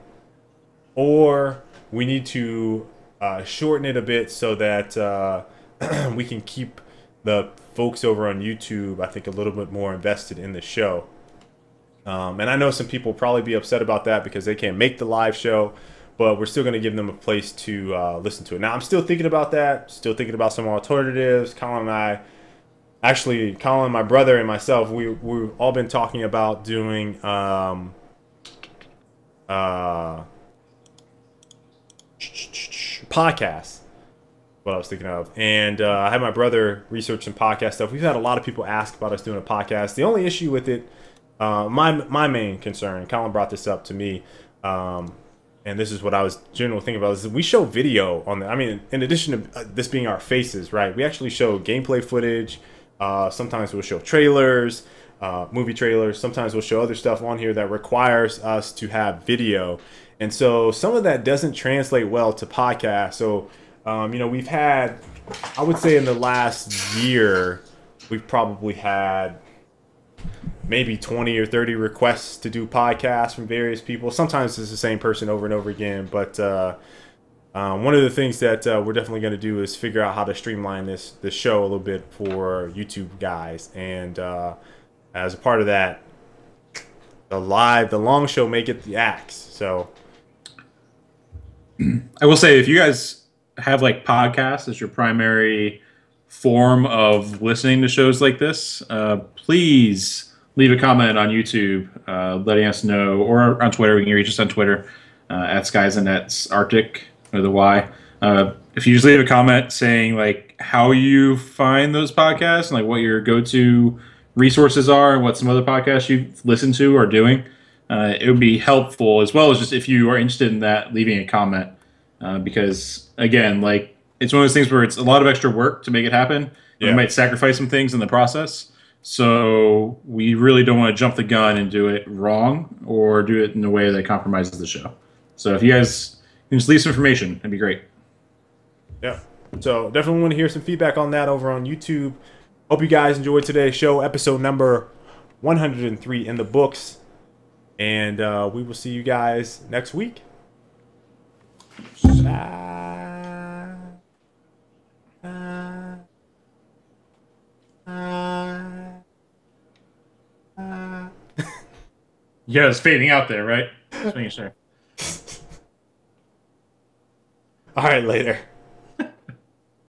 or we need to shorten it a bit so that we can keep the folks over on YouTube, I think, a little bit more invested in the show. And I know some people will probably be upset about that because they can't make the live show, but we're still going to give them a place to listen to it. Now, I'm still thinking about that, still thinking about some alternatives. Colin and I... Actually, Colin, my brother, and myself, we've all been talking about doing podcasts. What I was thinking of. And I had my brother research some podcast stuff. We've had a lot of people ask about us doing a podcast. The only issue with it, my main concern, Colin brought this up to me, and this is what I was generally thinking about, is we show video on the, I mean, in addition to this being our faces, right? We actually show gameplay footage. Sometimes we'll show trailers, movie trailers. Sometimes we'll show other stuff on here that requires us to have video. And so some of that doesn't translate well to podcasts. So, you know, we've had, I would say in the last year, we've probably had maybe 20 or 30 requests to do podcasts from various people. Sometimes it's the same person over and over again. But one of the things that we're definitely going to do is figure out how to streamline this show a little bit for YouTube guys. And as a part of that, the long show may get the axe. So I will say, if you guys have like podcasts as your primary form of listening to shows like this, please leave a comment on YouTube letting us know, or on Twitter. You can reach us on Twitter at Skies and Nets Arctic with a Y. If you just leave a comment saying like like how you find those podcasts and like what your go-to resources are and what some other podcasts you've listened to are doing, it would be helpful, as well as just if you are interested in that, leaving a comment. Because again, like it's one of those things where it's a lot of extra work to make it happen, and we Yeah. might sacrifice some things in the process. So we really don't want to jump the gun and do it wrong or do it in a way that compromises the show. So if you guys can just leave some information, that'd be great. Yeah. So definitely want to hear some feedback on that over on YouTube. Hope you guys enjoyed today's show, episode number 103 in the books. And we will see you guys next week. Yeah, it's fading out there, right? Just making sure. All right, later.